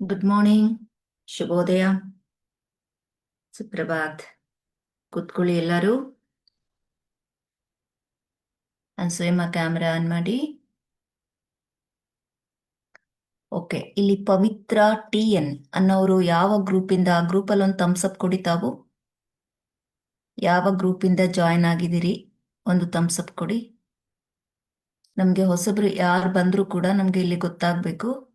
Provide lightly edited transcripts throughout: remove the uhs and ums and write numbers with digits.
Good morning, ಶುಭೋದಯ, ಸುಪ್ರಭಾತ್. ಕೂತ್ಕೊಳ್ಳಿ ಎಲ್ಲರೂ. ಸ್ವಯಂ ಕ್ಯಾಮ್ರಾ ಆನ್ ಮಾಡಿ. ಓಕೆ, ಇಲ್ಲಿ ಪವಿತ್ರ TN ಅನ್ನೋರು ಯಾವ ಗ್ರೂಪಿಂದ, ಆ ಗ್ರೂಪಲ್ಲಿ ಒಂದು ಥಮ್ಸಪ್ ಕೊಡಿ. ತಾವು ಯಾವ ಗ್ರೂಪಿಂದ ಜಾಯ್ನ್ ಆಗಿದ್ದೀರಿ ಒಂದು ಥಮ್ಸಪ್ ಕೊಡಿ. ನಮಗೆ ಹೊಸಬ್ರು ಯಾರು ಬಂದರೂ ಕೂಡ ನಮಗೆ ಇಲ್ಲಿ ಗೊತ್ತಾಗಬೇಕು.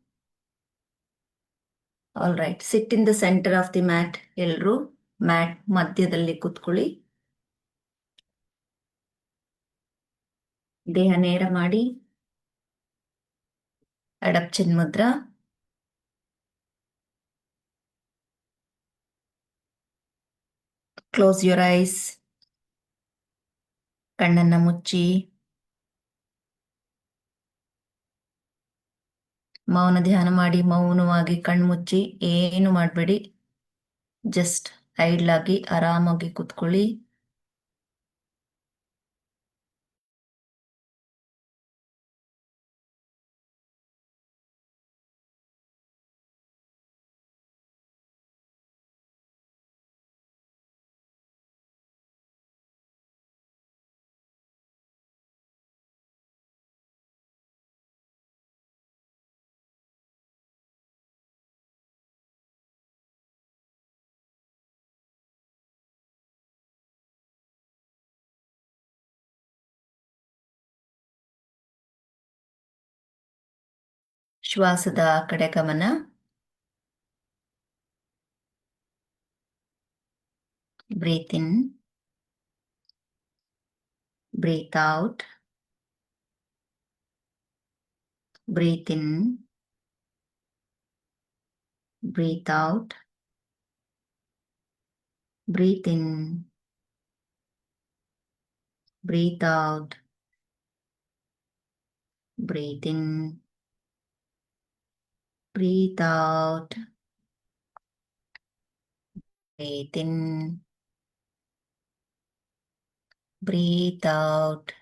All right, sit in the centre of the mat. ಎಲ್ಲರೂ ಮ್ಯಾಟ್ ಮಧ್ಯದಲ್ಲಿ ಕೂತ್ಕೊಳ್ಳಿ. ದೇಹ ನೇರ ಮಾಡಿ. ಅಡಪ್ಚನ್ ಮುದ್ರಾ. Close your eyes. ಕಣ್ಣನ್ನ ಮುಚ್ಚಿ ಮೌನ ಧ್ಯಾನ ಮಾಡಿ. ಮೌನವಾಗಿ ಕಣ್ಮುಚ್ಚಿ ಏನು ಮಾಡಬೇಡಿ. ಜಸ್ಟ್ ಐಡ್ಲ್ ಆಗಿ ಆರಾಮಾಗಿ ಕೂತ್ಕೊಳ್ಳಿ. ಶ್ವಾಸದ ಕಡೆ ಗಮನ. Breathe in, breathe out. Breathe in, breathe out. Breathe in, breathe out. Breathe in, breathe out. Breathe in, breathe out.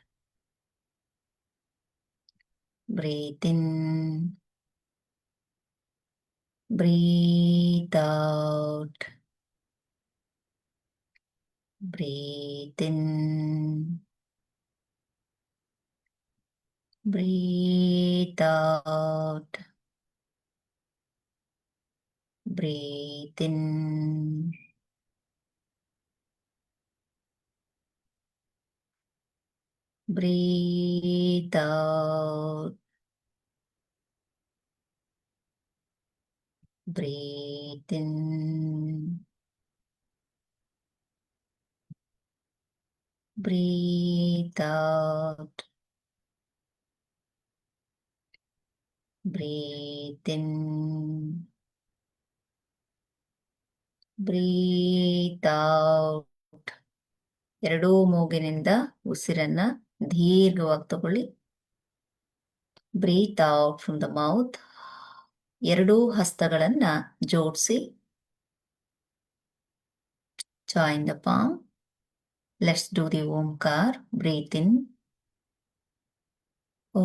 Breathe in, breathe out. Breathe in, breathe out. Breathe in, breathe out. Breathe in, breathe out. Breathe in, breathe out. ಎರಡೂ ಮೂಗಿನಿಂದ ಉಸಿರನ್ನ ದೀರ್ಘವಾಗಿ ತಗೊಳ್ಳಿ. Breathe out from the mouth. ಎರಡೂ ಹಸ್ತಗಳನ್ನ ಜೋಡಿಸಿ. Join the palm. Let's do the Omkar. Breathe in. ಓ.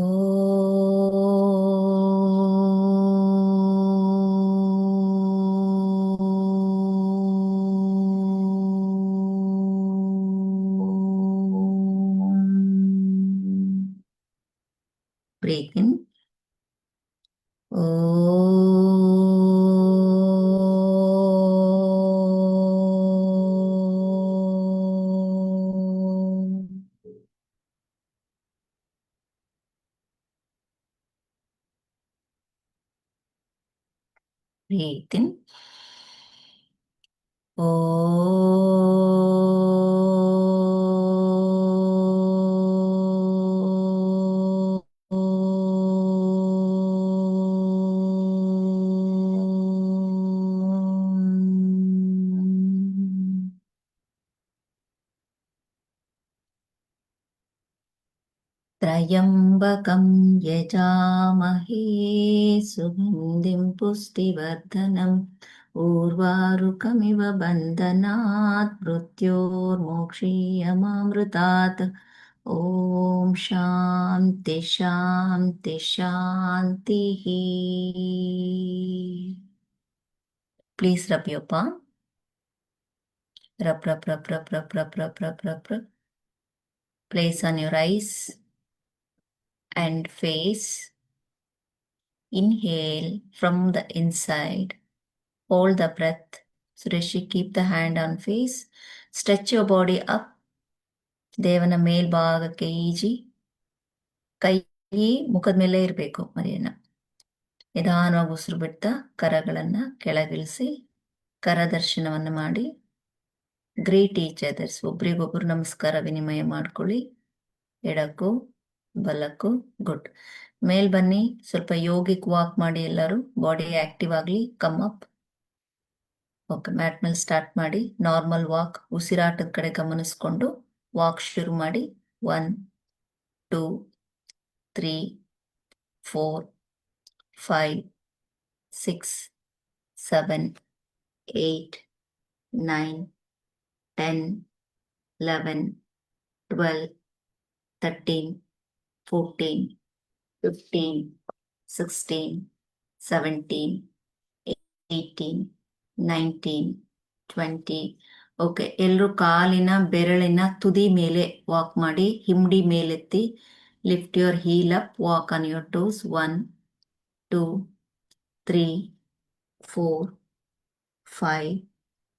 Breathe in. Breathe in. त्रयम्बकं यजामहे सुगन्धिं पुष्टिवर्धनम् उर्वारुकमिव बन्धनात् मृत्योर्मोक्षीयमामृतात्। ॐ शान्ति शान्ति शान्तिः. Please rub your palm. Rub, rub, rub, rub, rub, rub, rub, rub, rub, rub. Place on your eyes and face. Inhale from the inside. Hold the breath. Sureshi, keep the hand on face. Stretch your body up. ದೇವನ ಮೇಲ್ಭಾಗಕ್ಕೆ easy. ಕೈ ಮುಖದ ಮೇಲೆ ಇರಬೇಕು ಮರಿಯನ್ನ. ನಿಧಾನವಾಗಿ ಉಸಿರು ಬಿಡ್ತಾ ಕರಗಳನ್ನ ಕೆಳಗಿಳಿಸಿ ಕರದರ್ಶನವನ್ನು ಮಾಡಿ. ಗ್ರೇಟ್ ಈಚ್ ಅದರ್ಸ್, ಒಬ್ರಿಗೊಬ್ರು ನಮಸ್ಕಾರ ವಿನಿಮಯ ಮಾಡ್ಕೊಳ್ಳಿ. ಎಡಕ್ಕೂ ಬಲಕ್ಕೂ. ಗುಡ್. ಮೇಲ್ ಬನ್ನಿ, ಸ್ವಲ್ಪ ಯೋಗಿಕ್ ವಾಕ್ ಮಾಡಿ. ಎಲ್ಲರೂ ಬಾಡಿ ಆಕ್ಟಿವ್ ಆಗಲಿ. Come up. ಓಕೆ, ಮ್ಯಾಟ್ ಮೇಲೆ ಸ್ಟಾರ್ಟ್ ಮಾಡಿ. ನಾರ್ಮಲ್ ವಾಕ್, ಉಸಿರಾಟದ ಕಡೆ ಗಮನಿಸ್ಕೊಂಡು ವಾಕ್ ಶುರು ಮಾಡಿ. 1 2 3 4 5 6 7 8 9 10 11 12 13 14 15 16 17 18 19 20. ಓಕೆ, ಎಲ್ಲರೂ ಕಾಲಿನ ಬೆರಳಿನ ತುದಿ ಮೇಲೆ ವಾಕ್ ಮಾಡಿ. ಹಿಂಡಿ ಮೇಲೆತ್ತಿ. Lift your heel up. Walk on your toes. 1 2 3 4 5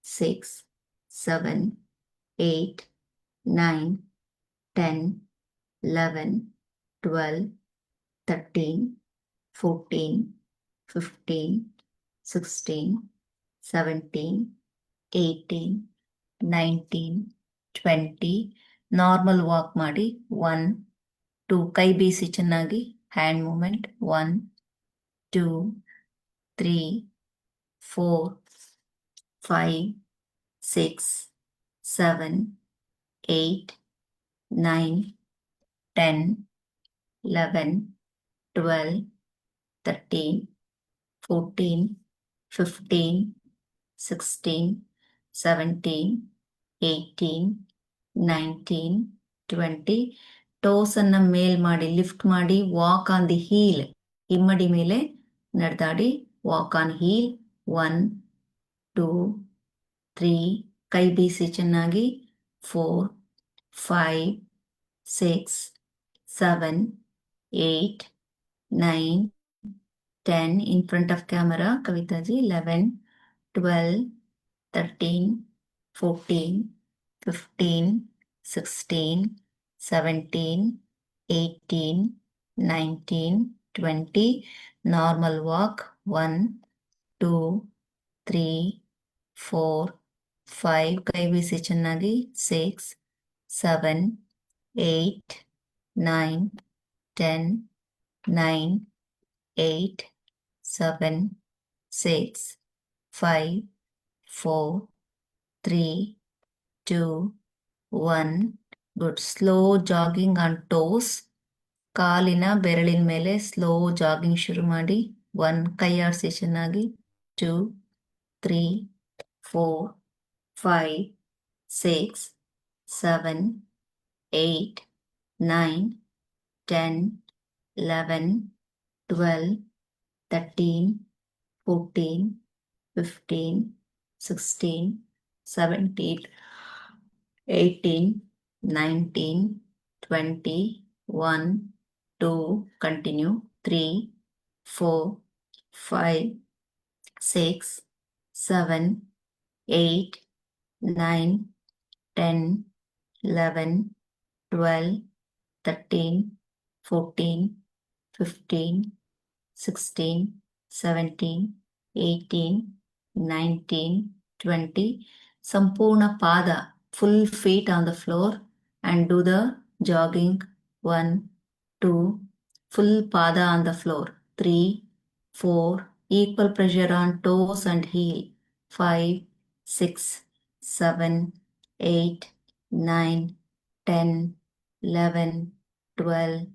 6 7 8 9 10 11 12 13 14 15 16 17 18 19 20. Normal walk ಮಾಡಿ. 1 2 ಕೈ ಬೀಸಿ ಚೆನ್ನಾಗಿ. Hand moment. 1 2 3 4 5 6 7 8 9 10 11 12 13 14 15 16 17 18 19 20. ಟೋಸ್ ಅನ್ನ ಮೇಲ್ ಮಾಡಿ ಲಿಫ್ಟ್ ಮಾಡಿ. Walk on the heel. ಹಿಮ್ಮಡಿ ಮೇಲೆ ನಡೆದಾಡಿ. Walk on heal. 1 2 3 ಕೈ ಬೀಸಿ ಚೆನ್ನಾಗಿ. 4 5 6 7 8 9 10. in front of camera Kavitaji. 11 12 13 14 15 16 17 18 19 20. Normal walk. 1 2 3 4 5 ಕೈ ಬೀಸಿ ಚೆನ್ನಾಗಿ. 6 7 8 9 10 9 8 7 6 5 4 3 2 1. Good. Slow jogging on toes. ಕಾಲಿನ ಬೆರಳಿನ ಮೇಲೆ ಸ್ಲೋ ಜಾಗಿಂಗ್ ಶುರು ಮಾಡಿ. 1 ಕೈ ಆಡಿಸಿ ಚೆನ್ನಾಗಿ. 2 3 4 5 6 7 8 9 10 11 12 13 14 15 16 17 18 19 20 1 2. Continue. 3 4 5 6 7 8 9 10 11 12 13 14 15 16 17 18 19 20. ಸಂಪೂರ್ಣ ಪಾದ, full feet on the floor and do the jogging. 1 2 full pada on the floor. 3 4 equal pressure on toes and heel. 5 6 7 8 9 10 11 12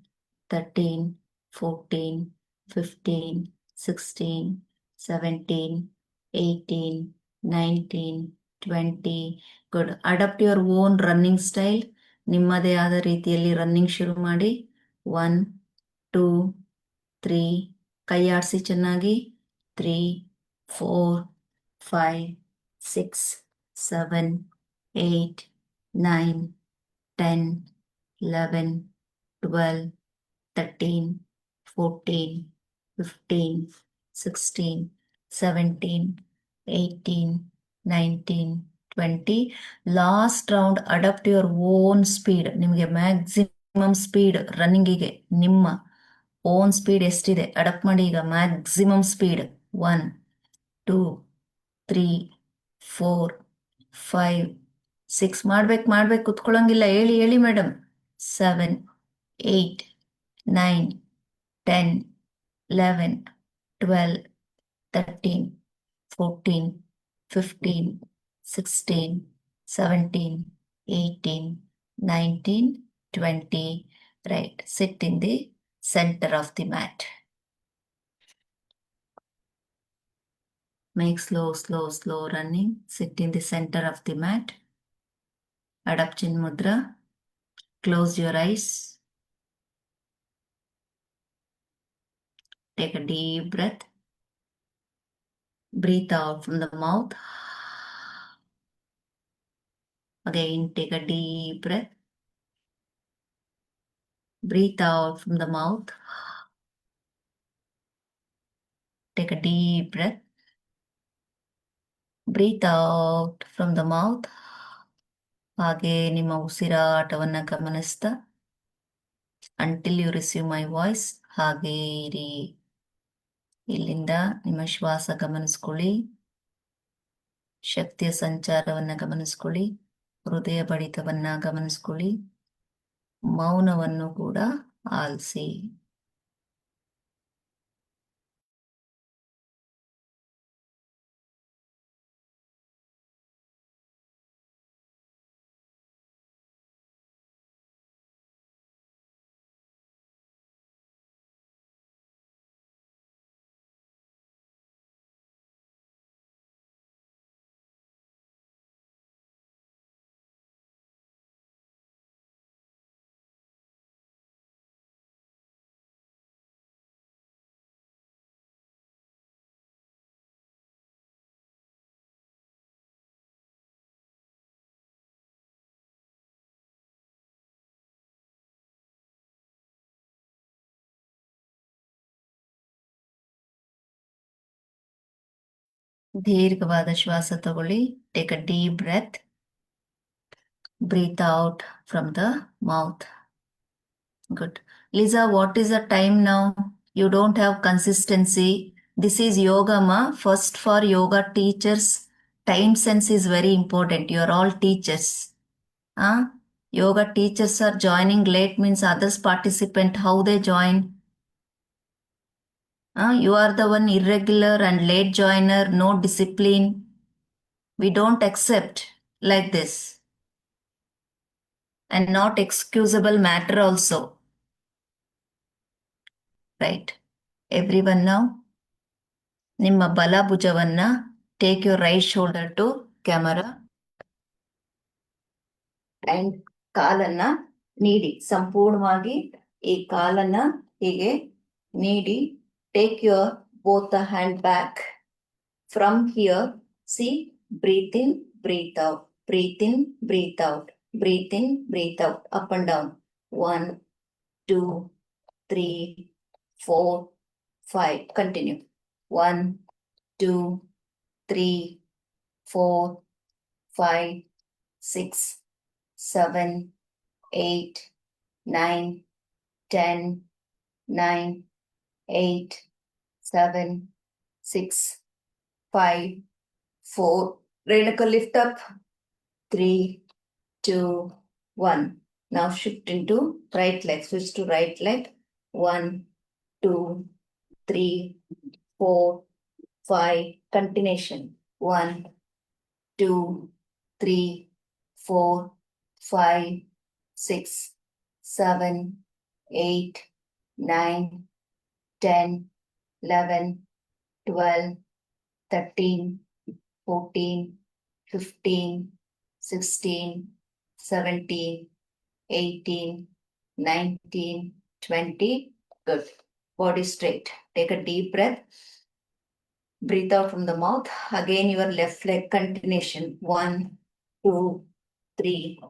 13 14 15 16 17 18 19 20. Good. Adapt your own running style. ನಿಮ್ಮದೇ ಆದ ರೀತಿಯಲ್ಲಿ ರನ್ನಿಂಗ್ ಶುರು ಮಾಡಿ. 1 2 3 ಕೈ ಆಡಿಸಿ ಚೆನ್ನಾಗಿ. 3 4 5, 6, 7, 8, 9, 10, 11, 12, 13, 14, 15, 16, 17, 18, 19, 20. Last round adapt your own speed. ನಿಮಗೆ maximum speed ರನ್ನಿಂಗಿಗೆ ನಿಮ್ಮ ಓನ್ ಸ್ಪೀಡ್ ಎಷ್ಟಿದೆ ಅಡಾಪ್ಟ್ ಮಾಡಿ. ಈಗ ಮ್ಯಾಕ್ಸಿಮಮ್ ಸ್ಪೀಡ್ 1, 2, 3, 4, 5, 6 ಮಾಡ್ಬೇಕು ಕುತ್ಕೊಳ್ಳಂಗಿಲ್ಲ. ಹೇಳಿ madam. 7, 8, 9, 10, 11, 12, 13, 14, 15, 16, 17, 18, 19, 20. Right. Sit in the center of the mat. Make slow running. Sit in the center of the mat. Adapt Chin Mudra. Close your eyes. Take a deep breath. Breathe out from the mouth. Again, take a deep breath. Breathe out from the mouth. Take a deep breath. Breathe out from the mouth. ಹಾಗೆ ನಿಮ್ಮ ಉಸಿರಾಟವನ್ನು ಗಮನಿಸ್ತಾ until you receive my voice ಹಾಗೆ ಇರಿ. ಇಲ್ಲಿಂದ ನಿಮ್ಮ ಶ್ವಾಸ ಗಮನಿಸ್ಕೊಳ್ಳಿ, ಶಕ್ತಿಯ ಸಂಚಾರವನ್ನು ಗಮನಿಸ್ಕೊಳ್ಳಿ, ಹೃದಯ ಬಡಿತವನ್ನು ಗಮನಿಸ್ಕೊಳ್ಳಿ, ಮೌನವನ್ನು ಕೂಡ ಆಲಿಸಿ. ದೀರ್ಘವಾದ ಶ್ವಾಸ ತಗೊಳ್ಳಿ. Take a deep breath. Breathe out from the mouth. Good. Lisa, what is the time now? You don't have consistency. This is yoga, ma. First, for yoga teachers, time sense is very important. You are all teachers. Yoga teachers are joining late means others participant. How they join? You are the one irregular and late joiner, no discipline. We don't accept like this. And not excusable matter also. Right. Everyone now. ನಿಮ್ಮ ಬಲ ಭುಜವನ್ನ take your right shoulder to camera and ಕಾಲನ್ನ ನೀಡಿ ಸಂಪೂರ್ಣವಾಗಿ ಈ ಕಾಲನ್ನ ಹೀಗೆ ನೀಡಿ take your both the hand back from here. See, breathe in, breathe out, breathe in, breathe out, breathe in, breathe out, up and down. 1, 2, 3, 4, 5. Continue. 1, 2, 3, 4, 5, 6, 7, 8, 9, 10, 9, 8, 7, 6, 5, 4. Renuka, lift up. 3, 2, 1. Now shift into right leg. Switch to right leg. 1, 2, 3, 4, 5. Continuation. 1, 2, 3, 4, 5, 6, 7, 8, 9, 10, 11, 12, 13, 14, 15, 16, 17, 18, 19, 20. Good. Body straight. Take a deep breath. Breathe out from the mouth. Again, your left leg continuation. 1, 2, 3,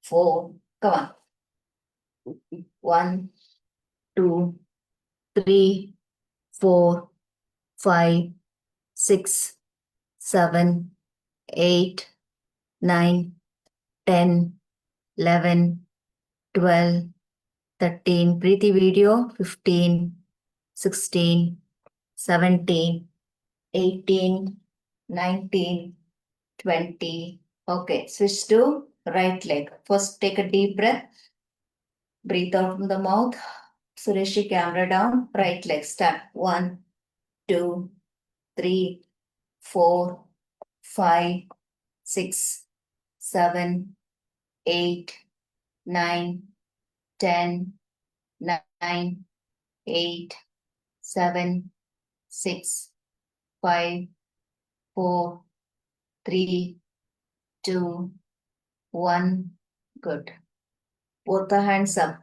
4. Come on. 1, 2, 3, 4, 5, 6, 7, 8, 9, 10, 11, 12, 13. Breathe video. 15, 16, 17, 18, 19, 20. Okay, switch to right leg. First, take a deep breath. Breathe out from the mouth. Sureshi, camera down. Right leg. Start. 1, 2, 3, 4, 5, 6, 7, 8, 9, 10, 9, 8, 7, 6, 5, 4, 3, 2, 1. Good. Both the hands up.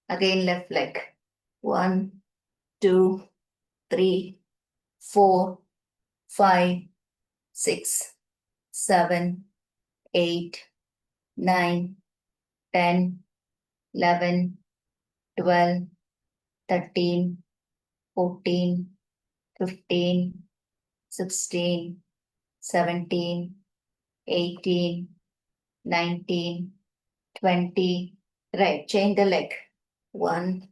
Again, left leg. 1, 2, 3, 4, 5, 6, 7, 8, 9, 10, 11, 12, 13, 14, 15, 16, 17, 18, 19, 20. Right, change the leg. 1,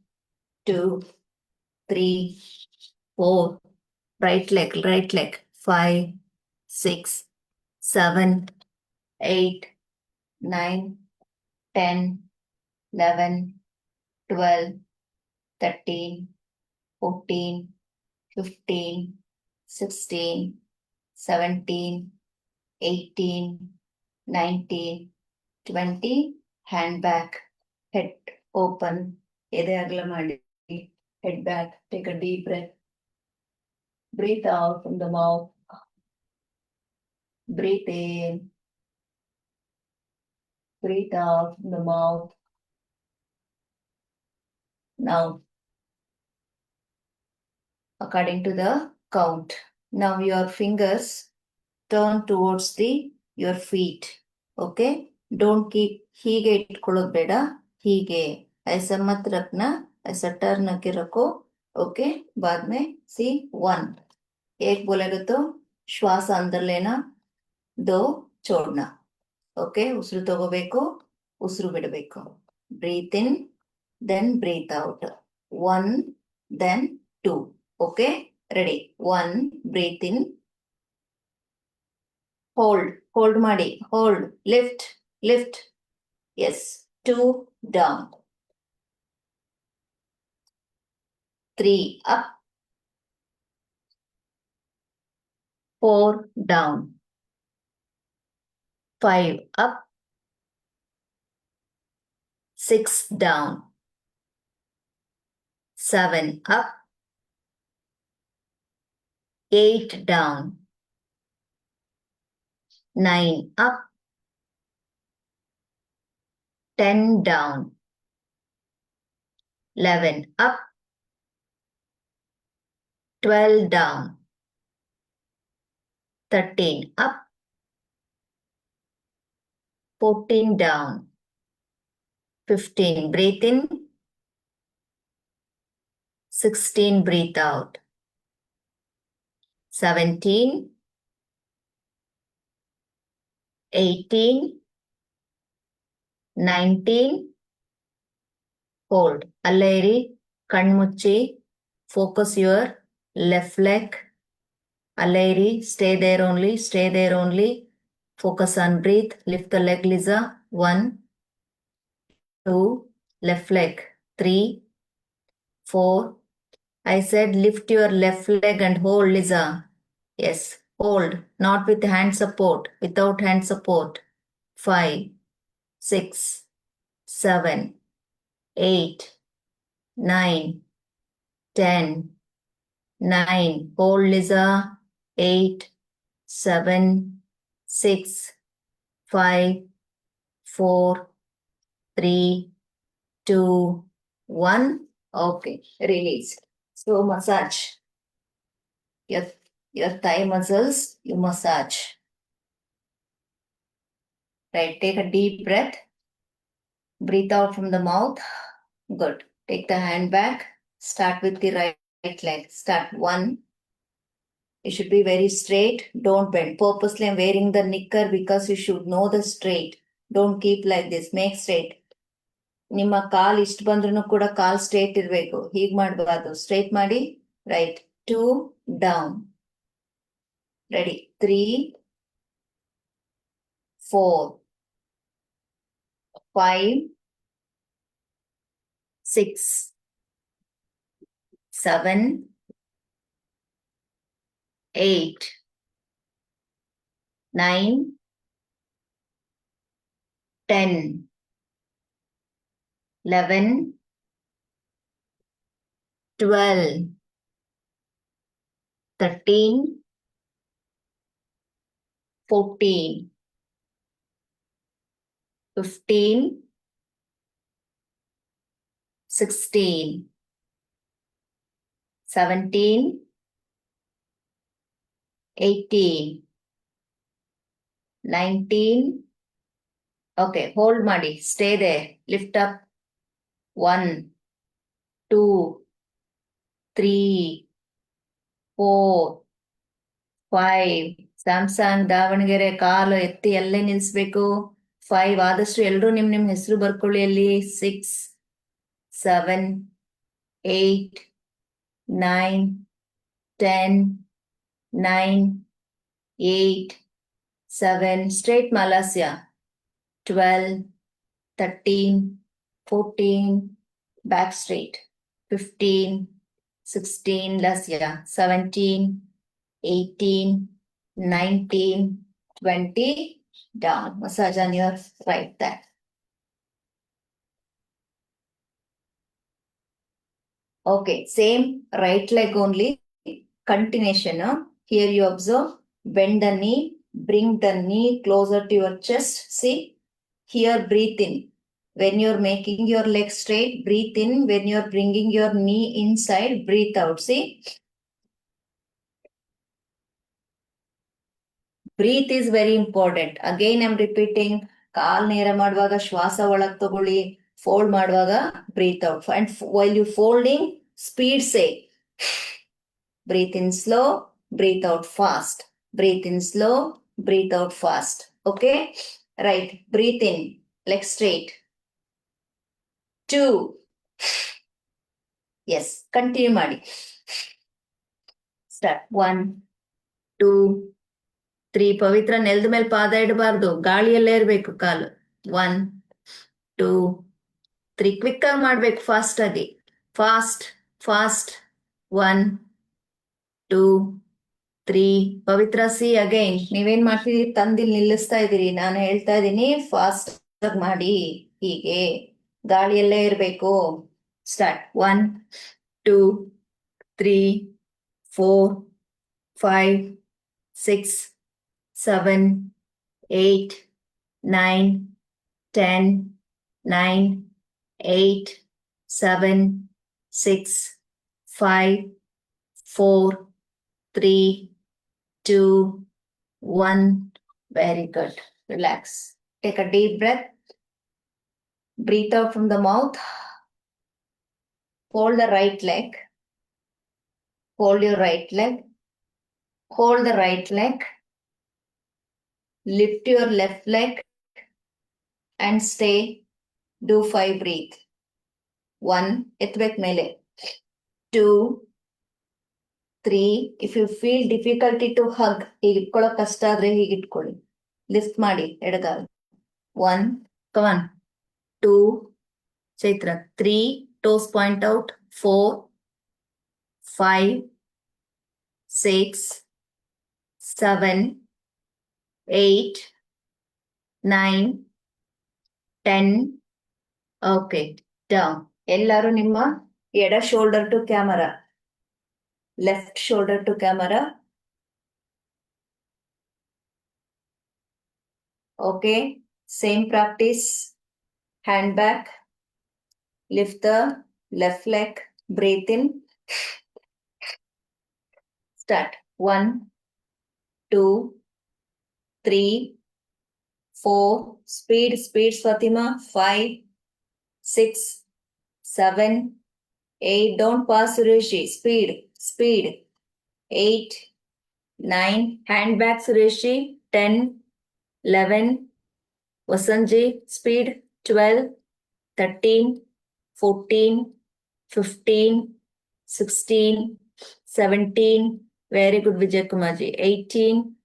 2, 3, 4. Right leg. 5, 6, 7, 8, 9, 10, 11, 12, 13, 14, 15, 16, 17, 18, 19, 20. Hand back, head open, ಎದೆ ಅಗಲ ಮಾಡಿ, head back, take a deep breath. Breathe out from the mouth. Breathe in. Breathe out from the mouth. Now, according to the count. Now your fingers turn towards your feet. Okay? Don't keep ಹೀಗೆ ಇಟ್ಕೊಳ್ಳೋದು ಬೇಡ. ಹೀಗೆ ऐसा मत रखना, ऐसा turn के रखो. ओके, बाद में सी 1. एक बोलेगा तो श्वास अंदर लेना, 2 छोड़ना. ಓಕೆ, ಉಸಿರು ತಗೋಬೇಕು, ಉಸಿರು ಬಿಡಬೇಕು. Breathe in, then breathe out. 1, then 2. Okay, ready. 1, breathe in, hold ಮಾಡಿ, hold, lift. Yes. 2, down. 3, up. 4, down. 5, up. 6, down. 7, up. 8, down. 9, up. 10, down. 11, up. 12, down. 13, up. 14, down. 15, breathe in. 16, breathe out. 17, 18, 19, hold. ಅಲ್ಲೇ ಇರಿ, ಕಣ್ಮುಚ್ಚಿ, focus your left leg. ಅಲ್ಲೇ ಇರಿ, stay there only. Focus on breathe. Lift the leg, Lisa. 1, 2, left leg. 3, 4. I said lift your left leg and hold, Lisa. Yes, hold, not with hand support, without hand support. 5, 6, 7, 8, 9, 10, 9. Hold, Lisa. 8, 7, 6, 5, 4, 3, 2, 1. Okay, release. So massage. your thigh muscles, you massage. Right, take a deep breath. Breathe out from the mouth. Good. Take the hand back. Start with the right leg. Start 1. You should be very straight. Don't bend. Purposely I'm wearing the knicker because you should know the straight. Don't keep like this. Make straight. ನಿಮ್ಮ ಕಾಲ್ ಇಷ್ಟು ಬಂದ್ರೂ ಕೂಡ ಕಾಲ್ straight ಇರಬೇಕು. ಹೀಗೆ ಮಾಡಬಾರ್ದು. Straight ಮಾಡಿ. Right. 2 down. Ready. 3 4 5 6 7 8 9 10 11 12 13 14 15 16 17 18 19 Okay, hold ಮಾಡಿ. Stay there. Lift up. 1 2 3 4 5 Samsung Davanagere ಕಾಲು ಎತ್ತಿ ಅಲ್ಲೇ ನಿಲ್ಸ್ಬೇಕು. 5 ಆದಷ್ಟು ಎಲ್ಲರೂ ನಿಮ್ ಹೆಸರು ಬರ್ಕೊಳ್ಳಿ ಅಲ್ಲಿ. 6 7 8 9 10 9 8 7 straight Malasya. 12 13 14 back straight. 15 16 Lasya. 17 18 19 20 down. Massage on your right thigh. Okay, same right leg only. Continuation. Here you observe. Bend the knee. Bring the knee closer to your chest. See? Here breathe in. When you're making your leg straight, breathe in. When you're bringing your knee inside, breathe out. See? Breathe is very important. Again, I'm repeating. ಕಾಲ್ ನೇರ ಮಾಡುವಾಗ ಶ್ವಾಸ ಒಳಗ್ ತಗೊಳ್ಳಿ. Fold ಮಾಡುವಾಗ breathe out. And while you folding, speed say. Breathe in slow, breathe out fast. Breathe in slow, breathe out fast. Okay? Right. Breathe in. Leg straight. 2. Yes. Continue ಮಾಡಿ. Start. 1 2 3 ಪವಿತ್ರ ನೆಲದ ಮೇಲೆ ಪಾದ ಇಡಬಾರ್ದು. ಗಾಳಿಯಲ್ಲೇ ಇರಬೇಕು ಕಾಲು. 1 2 3 ಕ್ವಿಕ್ ಆಗಿ ಮಾಡ್ಬೇಕು. Fast ಆಗಿ. Fast 1 2 3 ಪವಿತ್ರ C again. ನೀವೇನ್ ಮಾಡ್ತಿದೀರಿ? ತಂದಿಲ್ ನಿಲ್ಲಿಸ್ತಾ ಇದೀರಿ. ನಾನು ಹೇಳ್ತಾ ಇದ್ದೀನಿ ಫಾಸ್ಟ್ ಆಗಿ ಮಾಡಿ. ಹೀಗೆ ಗಾಳಿಯಲ್ಲೇ ಇರಬೇಕು. Start. 1 2 3 4 5 6 7 8 9 10 9 8 7 6 5 4 3 2 1. Very good. Relax. Take a deep breath. Breathe out from the mouth. Hold the right leg. Hold your right leg. Hold the right leg. Lift your left leg and stay. Do 5 breathe. 1 ಎತ್ತಬೇಕು ಮೇಲೆ. 2 3 if you feel difficulty to hug, ಹೀಗೆ ಇಟ್ಕೊಳ್ಳೋಕೆ ಕಷ್ಟ ಆದ್ರೆ ಹೀಗೆ ಇಟ್ಕೊಳ್ಳಿ. Lift ಮಾಡಿ ಎಡಗಾಲ್. 1 come on. 2 Chaitra. 3 toes point out. 4 5 6 7 8 9 10 Okay, down. ಎಲ್ಲರೂ ನಿಮ್ಮ ಎಡ shoulder to camera. Left shoulder to camera. Okay, same practice. Hand back. Lift the left leg. Breathe in. Start. 1, 2, 3, 4. Speed, Swatima. 5, 6, 7, 8. Don't pass, Sureshi. Speed. 8, 9. Hand back, Sureshi. 10, 11. Vasanji. Speed. 12, 13, 14, 15, 16, 17. Very good, Vijay Kumarji. 18,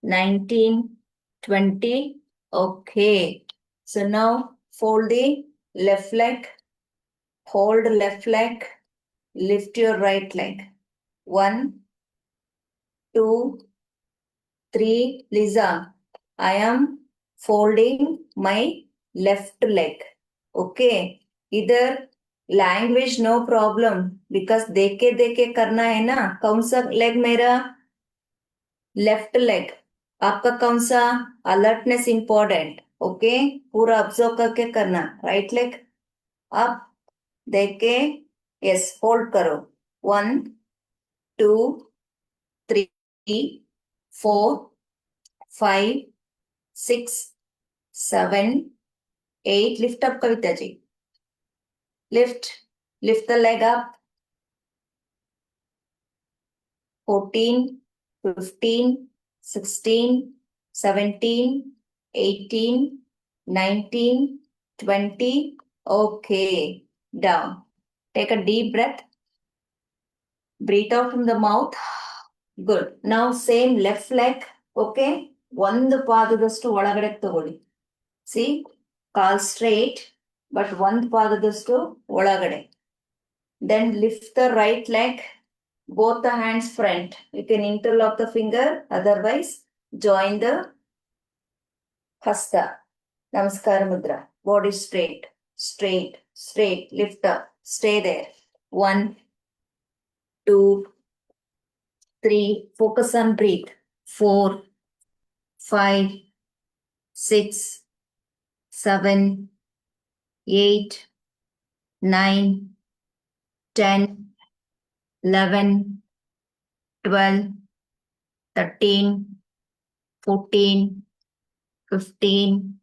19, 20. Okay. So now fold the left leg, hold left leg, lift your right leg. 1, 2, 3. Lisa, I am folding my left leg. Okay. इधर language no problem because देखे करना है ना. कौन सा leg मेरा? Left leg. आपका कौन सा? Alertness important. ओके, पूरा ऑब्जर्व करके करना. राइट लेग अप, देखे. यस, होल्ड करो. 1, 2, 3, 4, 5, 6, 7, 8. Lift up Kavita ji. Lift the leg up. 14, 15, 16, 17, 18, 19, 20. Okay, down. Take a deep breath. Breathe out from the mouth. Good. Now same left leg. Okay, ಒಂದು ಪಾದದಷ್ಟು ಒಳಗಡೆ ತಗೊಳ್ಳಿ. See, call straight, but ಒಂದು ಪಾದದಷ್ಟು ಒಳಗಡೆ. Then lift the right leg, both the hands front. You can interlock the finger, otherwise join the hasta. Namaskar mudra. Body straight. Lift up. Stay there. 1, 2, 3. Focus on breathe. 4, 5, 6, 7, 8, 9, 10, 11, 12, 13, 14, 15,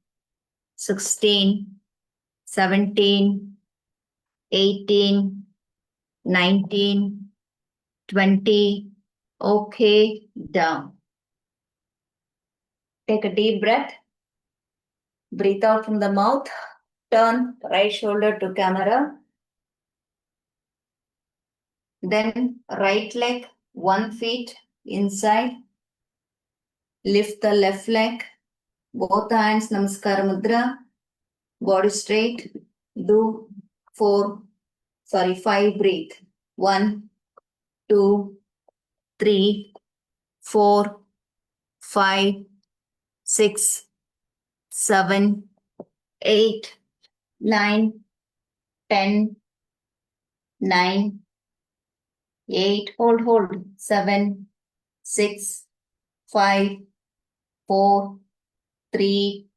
16, 17, 18, 19, 20. Okay, down. Take a deep breath. Breathe out from the mouth. Turn right shoulder to camera. Then right leg, 1 foot inside. Lift the left leg. Both hands, Namaskar Mudra. Body straight. Do 5 breathe. 1, 2, 3, 4, 5, 6, 7, 8, 9, 10, 9, 8. Hold. 7, 6, 5, 4, 3,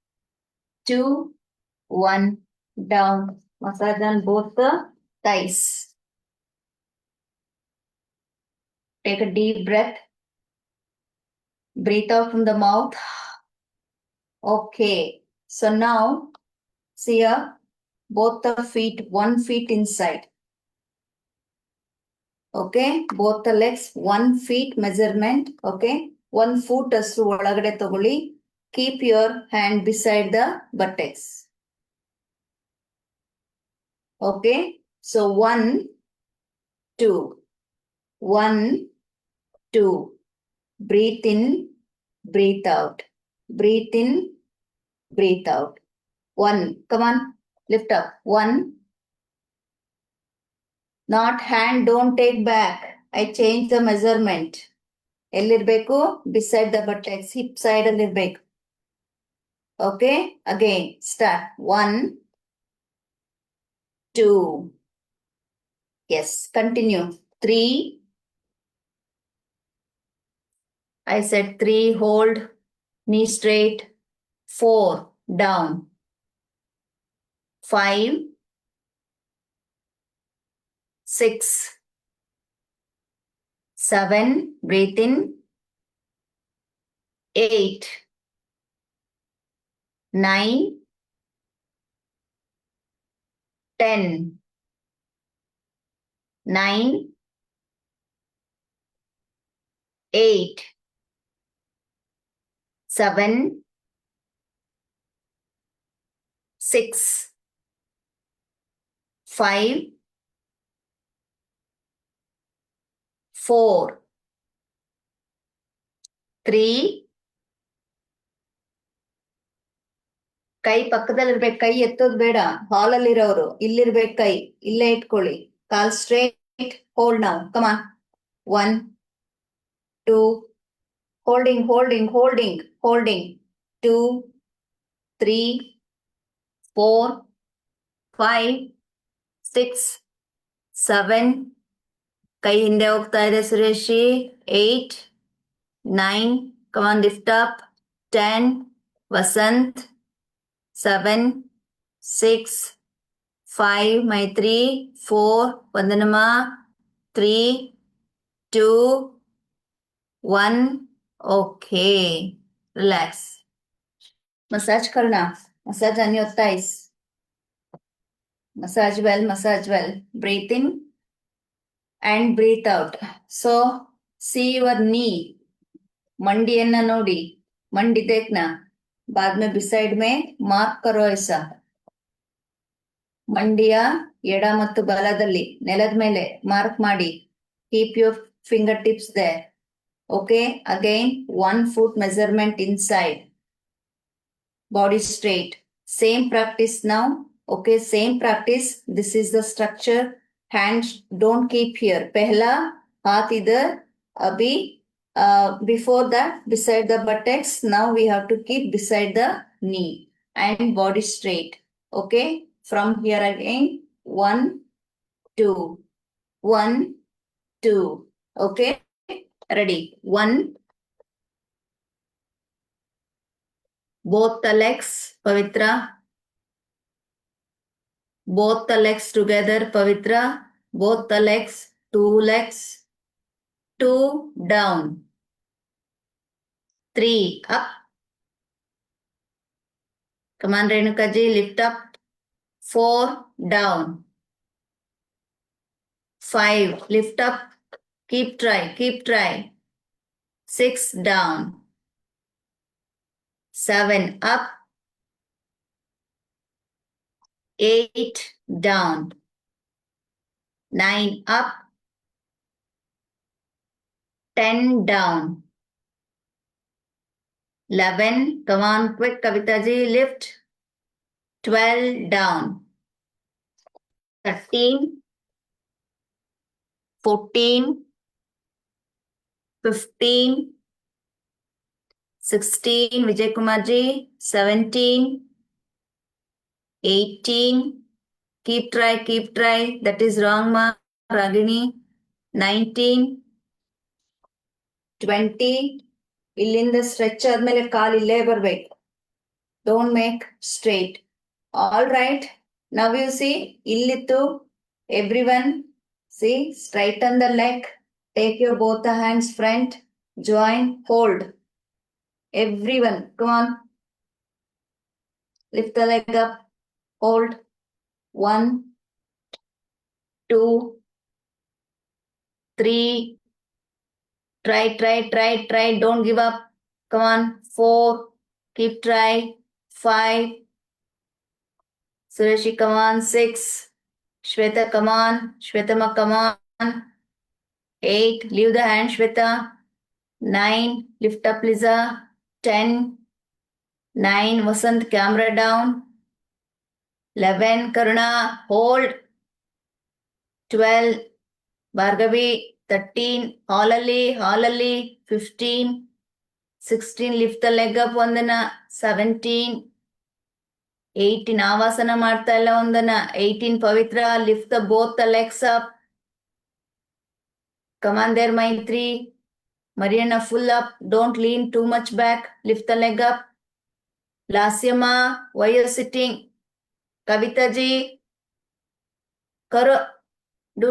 2, 1. Down. Massage on both the thighs. Take a deep breath. Breathe out from the mouth. Okay. So now, see here, both the feet, 1 foot inside. Okay. Both the legs, 1 foot measurement. Okay. 1 foot ಅಷ್ಟು ಒಳಗಡೆ ತಗೊಳ್ಳಿ. Keep your hand beside the buttocks. Okay. So 1, 2. 1, 2. Breathe in, breathe out. Breathe in, breathe out. 1. Come on. Lift up. 1. Not hand, don't take back. I change the measurement. ಎಲ್ಲಿರ್ಬೇಕು? Beside the buttocks, hip side ಅಲ್ಲಿರ್ಬೇಕು. Okay, again, start. 1, 2. Yes, continue. 3. I said 3, hold, knee straight. 4, down. 5, 6, 7, breathe in, 8, 9, 10, 9, 8, 7, 6, 5, 4, 3, ಕೈ ಪಕ್ಕದಲ್ಲಿರ್ಬೇಕು, ಕೈ ಎತ್ತೋದು ಬೇಡ. ಹಾಲಲ್ಲಿ ಇರೋರು ಇಲ್ಲಿರ್ಬೇಕು, ಕೈ ಇಲ್ಲೇ ಇಟ್ಕೊಳ್ಳಿ. ಕಾಲ್ straight, hold ನಾವು. ಕಮಾನ್. 1, 2, holding, holding, holding, holding. 2, 3, 4, 5, 6, 7, ಕೈ ಹಿಂದೆ ಹೋಗ್ತಾ ಇದೆ ಸುರೇಶಿ. 8, 9, ಕಮಾನ್ ಲಿಫ್ಟ್ ಅಪ್. 10, ವಸಂತ್. 7, 6, 5, ಮೈತ್ರಿ. 4, ವಂದನಮ್ಮ. 3, 2, 1, okay. Relax. Massage Karna. Massage on your thighs. Massage well, massage well. Breathe in and breathe out. So, see your knee. मंडियನ್ನ ನೋಡಿ. मंडी देखना. बाद में बिसाइड में मार्क करो ऐसा. ಮಂಡಿಯ ಎಡ ಮತ್ತು ಬಲದಲ್ಲಿ ನೆಲದ ಮೇಲೆ ಮಾರ್ಕ್ ಮಾಡಿ. Keep your finger tips there. Okay. Again 1 foot measurement inside. Body straight. Same practice now. Okay, same practice. This is the structure. Hands don't keep here. Pehla haath idhar. Abhi before that beside the buttocks. Now we have to keep beside the knee and body straight. Okay. From here again. 1, 2. 1, 2. Okay. Ready. 1. Both the legs, Pavitra. Both the legs together, Pavitra. Both the legs. 2 legs. 2 down. 3 up. Come on, Renuka ji, lift up. 4 down. 5 lift up. Keep try, keep try. 6 down. 7 up. 8 down. 9 up. 10 down. 11, come on, quick, Kavita ji, lift. 12 down. 13, 14, 15, 16, Vijay Kumar ji, 17, 18, keep try, that is wrong ma, Ragini. 19, 20, ಇಲ್ಲಿಂದ stretch ಆದ್ಮೇಲೆ ಕಾಲ್ ಇಲ್ಲೇ ಬರ್ಬೇಕು. Don't make straight. All right. Now you see, ಇಲ್ಲಿತ್ತು. Everyone see, straighten the leg. Take your both the hands front. Join, hold. Everyone, come on. Lift the leg up, hold. 1, 2, 3. Try. Don't give up. Come on. 4. Keep try. 5. Sureshi, come on. 6. Shweta, come on. Shwetama, come on. 8. Leave the hand, Shweta. 9. Lift up, Lisa. 10. 9. Vasant, camera down. 11. Karuna, hold. 12. Bhargavi. 13. Halali. 15. 16. Lift the leg up, Vandana. 17. 18. Avasana ಮಾಡ್ತಾ ಇಲ್ಲ Vandana. 18. Pavitra, lift the both the legs up. Come on there, Maitri. Mariana, full up. Don't lean too much back. Lift the leg up. Lasyama, why you sitting? Kavita ji, karo. Do.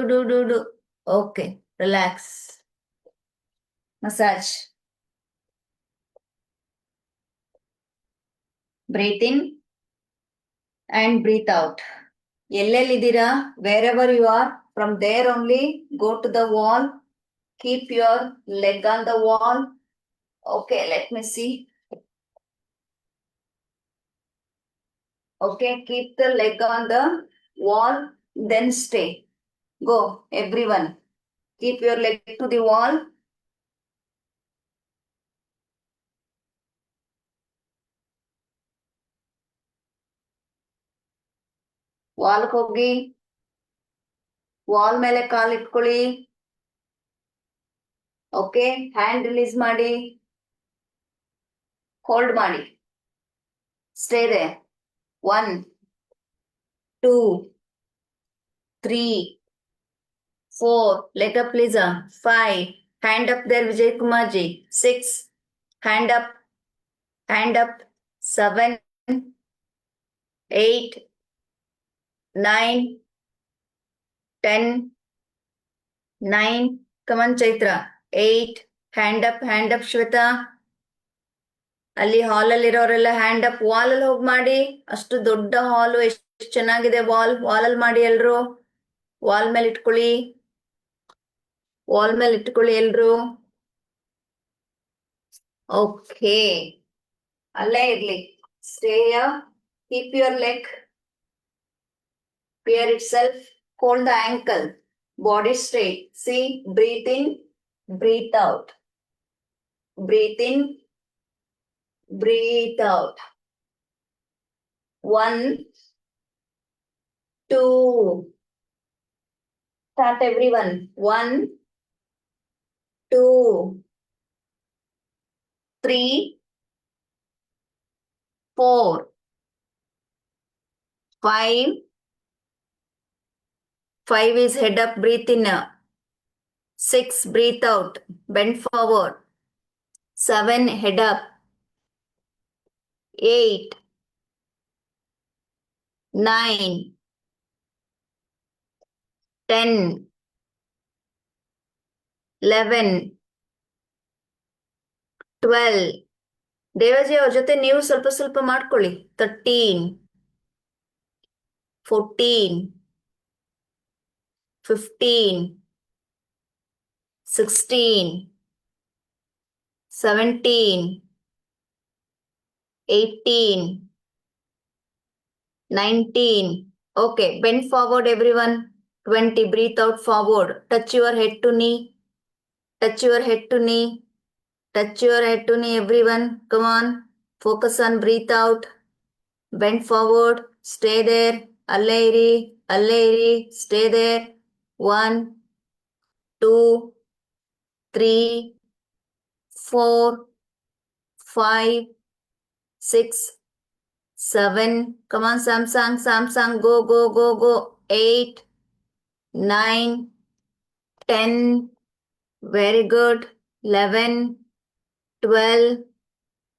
Okay, relax. Massage. Breathe in and breathe out. ಎಲ್ಲೆಲ್ಲಿದ್ದೀರಾ? Wherever you are, from there only go to the wall. Keep your leg on the wall. Okay, let me see. Okay, keep the leg on the wall, then stay. Go, everyone. Keep your leg to the wall. Wall ಹೋಗಿ wall ಮೇಲೆ ಕಾಲ್ ಇಟ್ಕೊಳ್ಳಿ. Okay, hand release ಮಾಡಿ, hold ಮಾಡಿ, stay they. 1 2 3 4 leg up Lisa. 5 hand up there Vijay Kumarji. 6 hand up 7 8 9 10 9 come on Chaitra. 8 hand up Shweta. ಅಲ್ಲಿ ಹಾಲಲ್ಲಿ ಇರೋರೆಲ್ಲ hand up. Wall ಅಲ್ಲಿ ಹೋಗಿ ಮಾಡಿ. ಅಷ್ಟು ದೊಡ್ಡ ಹಾಲು, ಎಷ್ಟು ಚೆನ್ನಾಗಿದೆ ವಾಲ್. ವಾಲ್ ಅಲ್ಲಿ ಮಾಡಿ ಎಲ್ರು. ವಾಲ್ ಮೇಲೆ ಇಟ್ಕೊಳ್ಳಿ, ವಾಲ್ ಮೇಲೆ ಇಟ್ಕೊಳ್ಳಿ ಎಲ್ರು. ಓಕೆ, ಅಲ್ಲೇ ಇರ್ಲಿ. Stay keep your leg peer itself. Hold the ankle, body straight. See, breathe in, breathe out. Breathe in, breathe out. 1 2 start everyone. 1 2 3 4 5 is head up, breathe in. 6 breathe out, bend forward. 7 head up. 8 9 10 11 12 Devji ಅವ್ರ ಜೊತೆ ನೀವು ಸ್ವಲ್ಪ ಸ್ವಲ್ಪ ಮಾಡ್ಕೊಳ್ಳಿ. 13 14 15 16 17 18 19 okay, bend forward everyone. 20 breathe out forward. Touch your head to knee, touch your head to knee, touch your head to knee everyone. Come on, focus on breathe out. Bend forward, stay there. ಅಲ್ಲೇ ಇರಿ, stay there. 1 2 3 4 5 6 7 come on Samsung, go. 8 9 10 very good. 11 12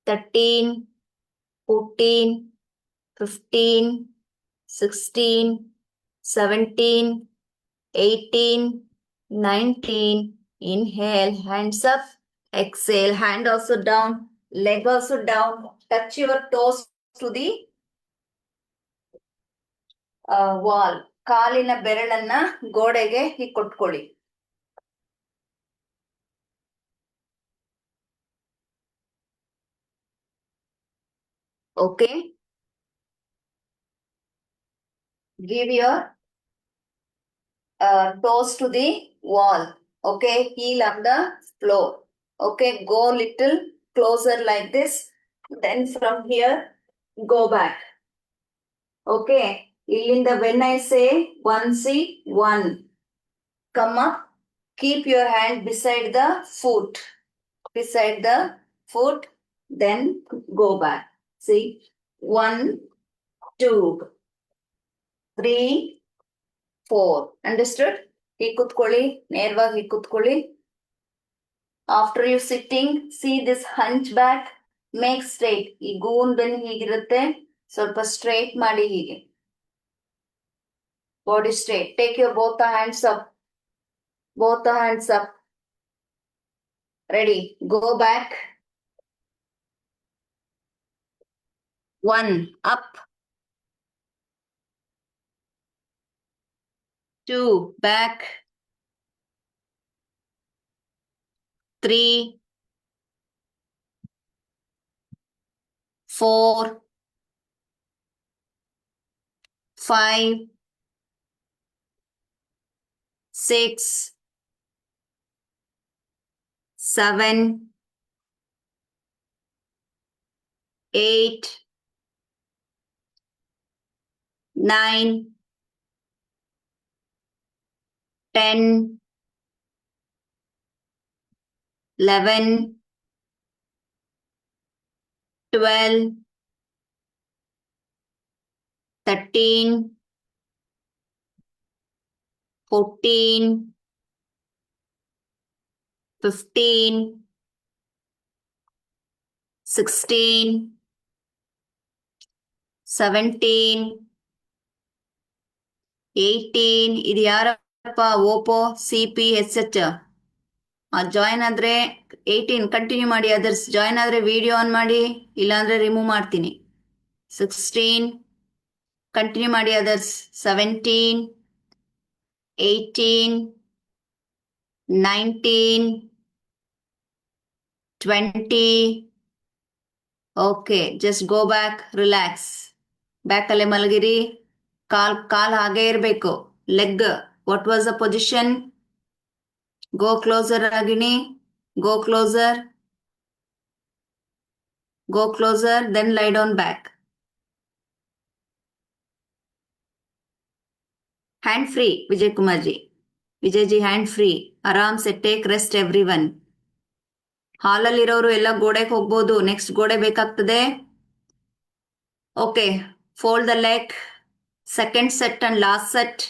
13 14 15 16 17 18 19 inhale, hands up, exhale, hand also down, leg also down. Touch your toes to the wall. ಕಾಲಿನ ಬೆರಳನ್ನ ಗೋಡೆಗೆ ಹೀಗೆ ಕೊಟ್ಕೊಳ್ಳಿ. Okay, give your toes to the wall. Okay, heel on the floor. Okay, go little closer like this. Then from here, go back. Okay, ಇಲ್ಲಿಂದ when I say 1 see 1, come up, keep your hand beside the foot, then go back. See, 1 2 3 4. Understood? ಹೀಗೆ ಕೂತ್ಕೊಳ್ಳಿ, ನೇರವಾಗಿ ಹೀಗೆ ಕೂತ್ಕೊಳ್ಳಿ. After you sitting, see this hunchback, make straight. ಈ goon ಬೆನ್ನು ಹೀಗಿರುತ್ತೆ, ಸ್ವಲ್ಪ straight ಮಾಡಿ ಹೀಗೆ. Body straight. Take your both the hands up. Ready? Go back. 1 up, 2 back, 3, 4, 5, 6, 7, 8, 9, 10, 11, 12, 13, 14, 15, 16, 17, 18. ಇದು ಯಾರಪ್ಪ? Oppo CPSH. ಜಾಯಿನ್ ಆದ್ರೆ 18 ಕಂಟಿನ್ಯೂ ಮಾಡಿ. ಅದರ್ಸ್ ಜಾಯಿನ್ ಆದ್ರೆ ವಿಡಿಯೋ ಆನ್ ಮಾಡಿ, ಇಲ್ಲಾಂದ್ರೆ ರಿಮೂವ್ ಮಾಡ್ತೀನಿ. 16 ಕಂಟಿನ್ಯೂ ಮಾಡಿ. Others 17, 18, 19, 20. Okay, just go back, relax. Back ಅಲ್ಲೇ ಮಲಗಿರಿ. ಕಾಲ್ ಹಾಗೆ ಇರಬೇಕು. Leg what was the position? Go closer Ragini, go closer, go closer, then lie down back. Hand free, Vijay Kumar ji. Vijay ji, hand free. ಆರಾಮ್ ಸೆ take rest every one. ಹಾಲಲ್ಲಿರೋರು ಎಲ್ಲ ಗೋಡೆಗೆ ಹೋಗ್ಬೋದು. ನೆಕ್ಸ್ಟ್ ಗೋಡೆ ಬೇಕಾಗ್ತದೆ. Okay, fold the leg. Second set and last set.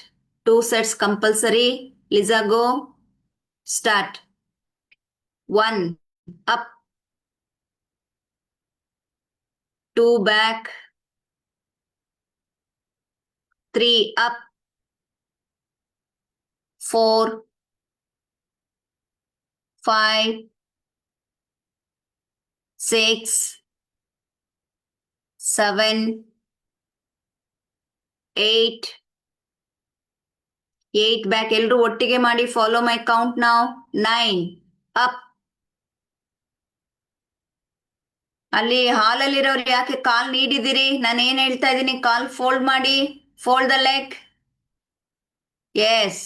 2 sets compulsory. Lisa go. Start. 1 up, 2 back, 3 up, 4, 5, 6, 7, 8 back. ಎಲ್ರು ಒಟ್ಟಿಗೆ ಮಾಡಿ. ಫಾಲೋ ಮೈ ಕೌಂಟ್ ನಾವ್. 9 ಅಪ್. ಅಲ್ಲಿ ಹಾಲಲ್ಲಿರೋರು ಯಾಕೆ ಕಾಲ್ ನೀಡಿದಿರಿ? ನಾನು ಏನ್ ಹೇಳ್ತಾ ಇದ್ದೀನಿ, ಕಾಲ್ ಫೋಲ್ಡ್ ಮಾಡಿ. Fold the leg. Yes.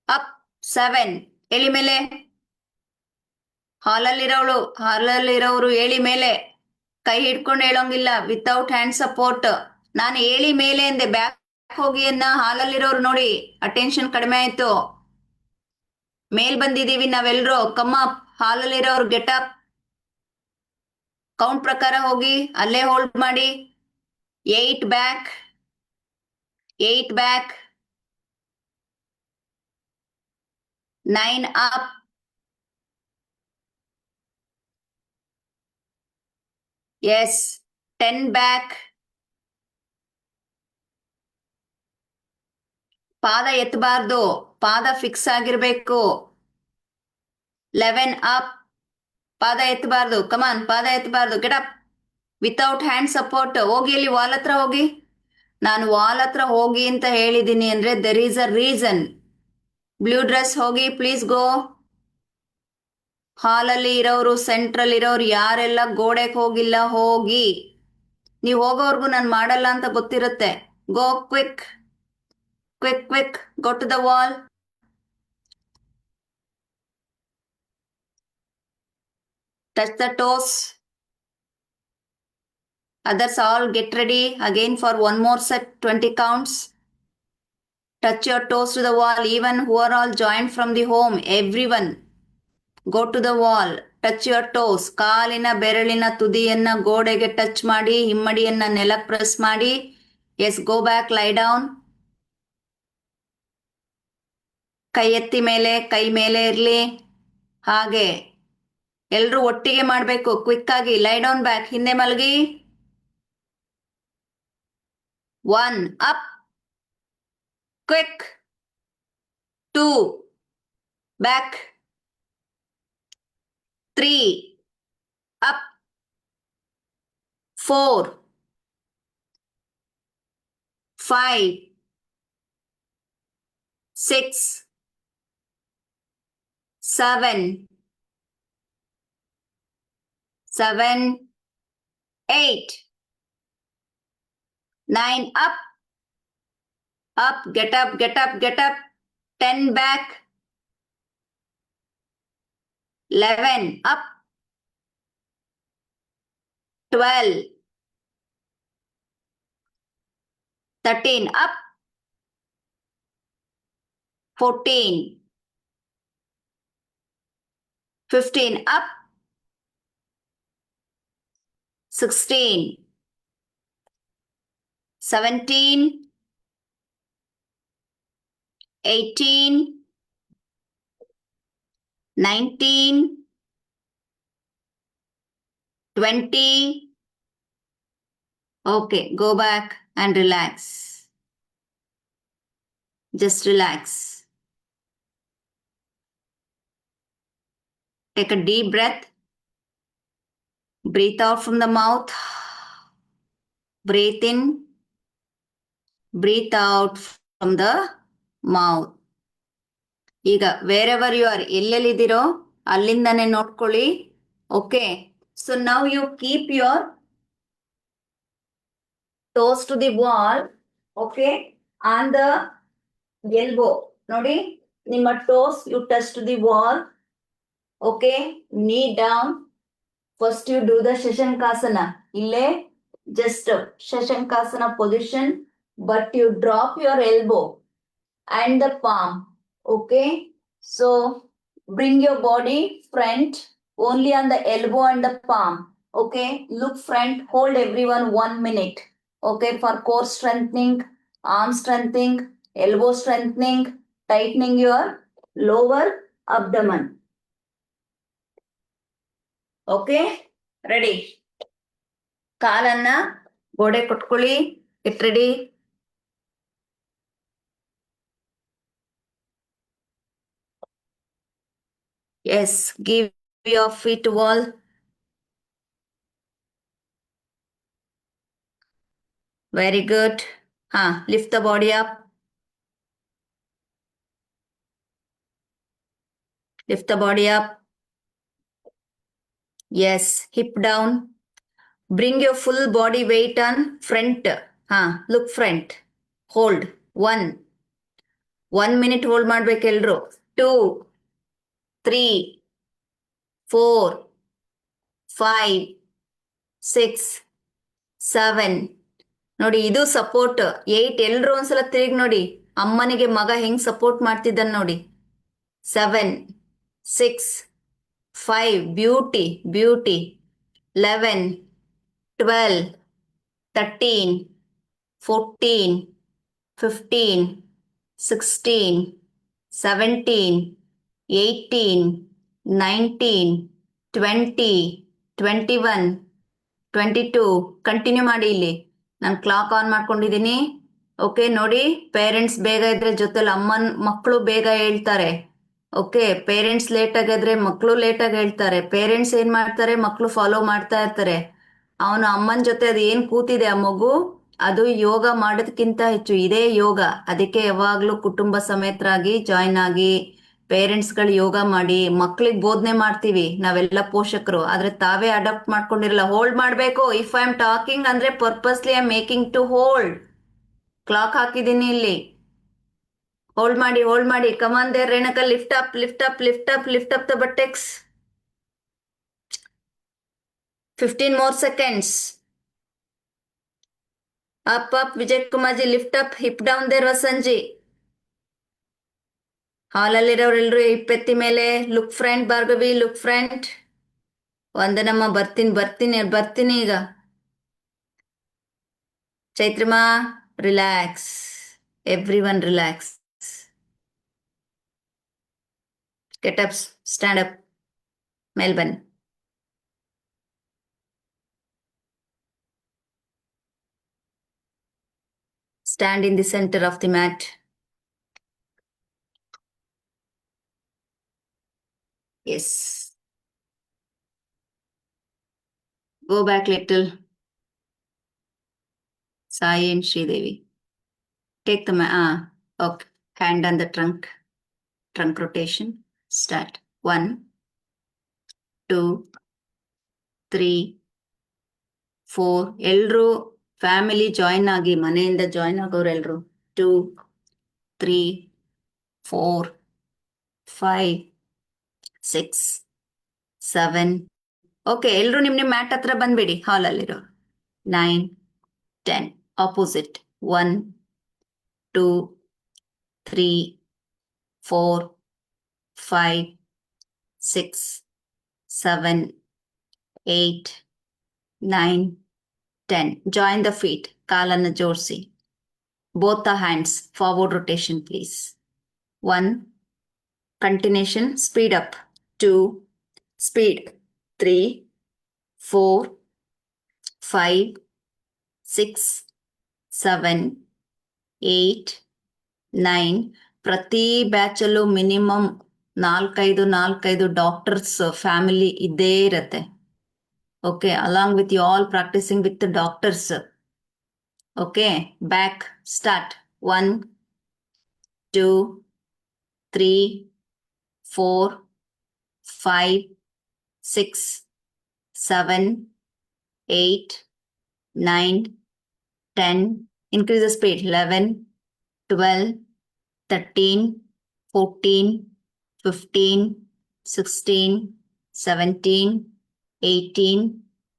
Up. 7 ಎಳಿ ಮೇಲೆ. ಹಾಲಲ್ಲಿರೋರು ಏಳಿ ಮೇಲೆ. ಕೈ ಹಿಡ್ಕೊಂಡು ಹೇಳೋಂಗಿಲ್ಲ, ವಿತೌಟ್ ಹ್ಯಾಂಡ್ ಸಪೋರ್ಟ್. ನಾನು ಏಳಿ ಮೇಲೆ ಎಂದೆ. ಬ್ಯಾಕ್ ಹೋಗಿ ಅನ್ನ. ಹಾಲಲ್ಲಿರೋರು ನೋಡಿ, ಅಟೆನ್ಷನ್ ಕಡಿಮೆ ಆಯ್ತು. ಮೇಲ್ ಬಂದಿದೀವಿ ನಾವೆಲ್ರು. Come up. ಹಾಲಲ್ಲಿರೋರು ಗೆಟ್ ಅಪ್. ಕೌಂಟ್ ಪ್ರಕಾರ ಹೋಗಿ, ಅಲ್ಲೇ ಹೋಲ್ಡ್ ಮಾಡಿ. 8 ಬ್ಯಾಕ್, 8 ಬ್ಯಾಕ್, 9 ಅಪ್, 10 ಬ್ಯಾಕ್. ಪಾದ ಎತ್ತಬಾರ್ದು, ಪಾದ ಫಿಕ್ಸ್ ಆಗಿರ್ಬೇಕು. 11 ಅಪ್. ಪಾದ ಎತ್ತಬಾರ್ದು. ಕಮಾನ್, ಪಾದ ಎತ್ತಬಾರ್ದು. Get up without hand support. ಹೋಗಿ ಅಲ್ಲಿ ವಾಲ್ ಹತ್ರ ಹೋಗಿ. ನಾನು ವಾಲ್ ಹತ್ರ ಹೋಗಿ ಅಂತ ಹೇಳಿದ್ದೀನಿ ಅಂದ್ರೆ there is a reason. Blue dress ಹೋಗಿ, ಪ್ಲೀಸ್ ಗೋ. ಹಾಲಲ್ಲಿ ಇರೋರು, ಸೆಂಟ್ರಲ್ ಇರೋರು ಯಾರೆಲ್ಲ ಗೋಡೆಗೆ ಹೋಗಿಲ್ಲ ಹೋಗಿ. ನೀವು ಹೋಗೋವರೆಗೂ ನಾನು ಮಾಡಲ್ಲ ಅಂತ ಗೊತ್ತಿರುತ್ತೆ. Go quick, quick quick. Go to the wall. Touch the toes. Others all get ready again for one more set, 20 counts. Touch your toes to the wall, even who are all joined from the home, everyone. Go to the wall, touch your toes. ಕಾಲಿನ ಬೆರಳಿನ ತುದಿಯನ್ನ ಗೋಡೆಗೆ touch ಮಾಡಿ, ಹಿಮ್ಮಡಿಯನ್ನ ನೆಲಕ್ಕೆ press ಮಾಡಿ. Yes, go back, lie down. ಕೈ ಎತ್ತಿ ಮೇಲೆ, ಕೈ ಮೇಲೆ ಇರಲಿ. ಹಾಗೆ ಎಲ್ರು ಒಟ್ಟಿಗೆ ಮಾಡಬೇಕು. ಕ್ವಿಕ್ ಆಗಿ ಲೈ ಡೌನ್ ಬ್ಯಾಕ್, ಹಿಂದೆ ಮಲಗಿ. 1 up, quick. 2 back, 3 up, 4, 5, 6, 7, 8, 9, up, get up, get up, get up, 10 back, 11, up, 12, 13, up, 14, 15, up, 16, 17, 18, 19, 20. Okay, go back and relax. Just relax. Take a deep breath. Breathe out from the mouth. Breathe in. Breathe out from the mouth. ಈಗ wherever you are, ಎಲ್ಲೆಲ್ಲಿದ್ದೀರೋ ಅಲ್ಲಿಂದಾನೆ ನೋಡ್ಕೊಳ್ಳಿ. Okay, so now you keep your toes to the wall. Okay, on the elbow. ನೋಡಿ, ನಿಮ್ಮ toes you touch to the wall. Okay, knee down. First you do the Shashankasana. Ille just Shashankasana position, but you drop your elbow and the palm. Okay, so bring your body front only on the elbow and the palm. Okay, look front, hold everyone 1 minute. Okay, for core strengthening, arm strengthening, elbow strengthening, tightening your lower abdomen. Okay, ready? ಕಾಲನ್ನ ಗೋಡೆ ಕೊಟ್ಕೊಳ್ಳಿ. Get ready. Yes, give your feet to wall. Very good. Lift the body up. Lift the body up. Yes, hip down. Bring your full body weight on front. Look front. Hold. 1 minute hold ಮಾಡ್ಬೇಕು ಎಲ್ರು. 2, 3, 4, 5, 6, 7. ನೋಡಿ, ಇದು support. 8. ಎಲ್ರು ಒಂದ್ಸಲ ತಿರುಗಿ ನೋಡಿ, ಅಮ್ಮನಿಗೆ ಮಗ ಹೆಂಗ್ ಸಪೋರ್ಟ್ ಮಾಡ್ತಿದ್ದಾನೆ ನೋಡಿ. 7, 6, 5, ಬ್ಯೂಟಿ ಬ್ಯೂಟಿ. 11, 12, 13, 14, 15, 16, 17, 18, 19, 20, 21, 22. ಕಂಟಿನ್ಯೂ ಮಾಡಿ. ಇಲ್ಲಿ ನಾನು ಕ್ಲಾಕ್ ಆನ್ ಮಾಡ್ಕೊಂಡಿದ್ದೀನಿ. ಓಕೆ, ನೋಡಿ, ಪೇರೆಂಟ್ಸ್ ಬೇಗ ಇದ್ರೆ ಜೊತೆಲಿ ಮಕ್ಕಳು ಬೇಗ ಹೇಳ್ತಾರೆ. ಓಕೆ, ಪೇರೆಂಟ್ಸ್ ಲೇಟ್ ಆಗಿದ್ರೆ ಮಕ್ಕಳು ಲೇಟಾಗಿ ಹೇಳ್ತಾರೆ. ಪೇರೆಂಟ್ಸ್ ಏನ್ ಮಾಡ್ತಾರೆ, ಮಕ್ಕಳು ಫಾಲೋ ಮಾಡ್ತಾ ಇರ್ತಾರೆ. ಅವನು ಅಮ್ಮನ ಜೊತೆ ಅದು ಏನ್ ಕೂತಿದೆ ಆ ಮಗು, ಅದು ಯೋಗ ಮಾಡೋದಕ್ಕಿಂತ ಹೆಚ್ಚು ಇದೇ ಯೋಗ. ಅದಕ್ಕೆ ಯಾವಾಗ್ಲೂ ಕುಟುಂಬ ಸಮೇತರಾಗಿ ಜಾಯ್ನ್ ಆಗಿ ಪೇರೆಂಟ್ಸ್ಗಳು ಯೋಗ ಮಾಡಿ. ಮಕ್ಳಿಗೆ ಬೋಧನೆ ಮಾಡ್ತೀವಿ ನಾವೆಲ್ಲ ಪೋಷಕರು, ಆದ್ರೆ ತಾವೇ ಅಡಾಪ್ಟ್ ಮಾಡ್ಕೊಂಡಿರಲ್ಲ. ಹೋಲ್ಡ್ ಮಾಡ್ಬೇಕು. ಇಫ್ ಐ ಆಮ್ ಟಾಕಿಂಗ್ ಅಂದ್ರೆ purposely I am making to hold. Clock ಹಾಕಿದ್ದೀನಿ ಇಲ್ಲಿ. ಹೋಲ್ಡ್ ಮಾಡಿ, ಹೋಲ್ಡ್ ಮಾಡಿ. Come on there Renuka, lift up, lift up, lift up, lift up the buttocks. 15 more seconds. Up, up, Vijay Kumarji, lift up, hip down there, Vasanji. ಹಾಲಲ್ಲಿರೋರೆಲ್ಲರೂ ಹಿಪ್ಪೆತ್ತಿ ಮೇಲೆ. Look front Bhargavi, look front. ವಂದನಮ್ಮ, ಬರ್ತೀನಿ ಈಗ. ಚೈತ್ರಮ್ಮ, relax. Everyone relax. Get up, stand up, ಮೇಲ್ ಬನ್ನಿ. Stand in the center of the mat. Yes. Go back little. Sai and Sridevi. Take the okay. Hand on the trunk rotation. Start. 1, 2, 3, 4. ಎಲ್ರು family join ಆಗಿ, ಮನೆಯಿಂದ join ಆಗೋರು ಎಲ್ರು. 2, 3, 4, 5, 6, 7. Okay, ಎಲ್ರು ನಿಮ್ mat ಹತ್ರ ಬಂದ್ಬಿಡಿ, ಹಾಲಲ್ಲಿರೋ. 9, 10. ಆಪೋಸಿಟ್. 1, 2, 3, 4, 5, 6, 7, 8, 9, 10. Join the feet. ಕಾಲನ್ನು ಜೋಡಿಸಿ. Both the hands. Forward rotation, please. 1. Continuation. Speed up. 2. Speed. 3, 4, 5, 6, 7, 8, 9. ಪ್ರತಿ ಬ್ಯಾಚಲ್ಲೂ ಮಿನಿಮಮ್ 4-5 ಡಾಕ್ಟರ್ಸ್ ಫ್ಯಾಮಿಲಿ ಇದ್ದೇ ಇರತ್ತೆ. Okay, along with you all practising with doctors. Okay, back. Start. 1, 2, 3, 4, 5, 6, 7, 8, 9, 10. Increase the speed. 11, 12, 13, 14, 15, 16, 17, 18,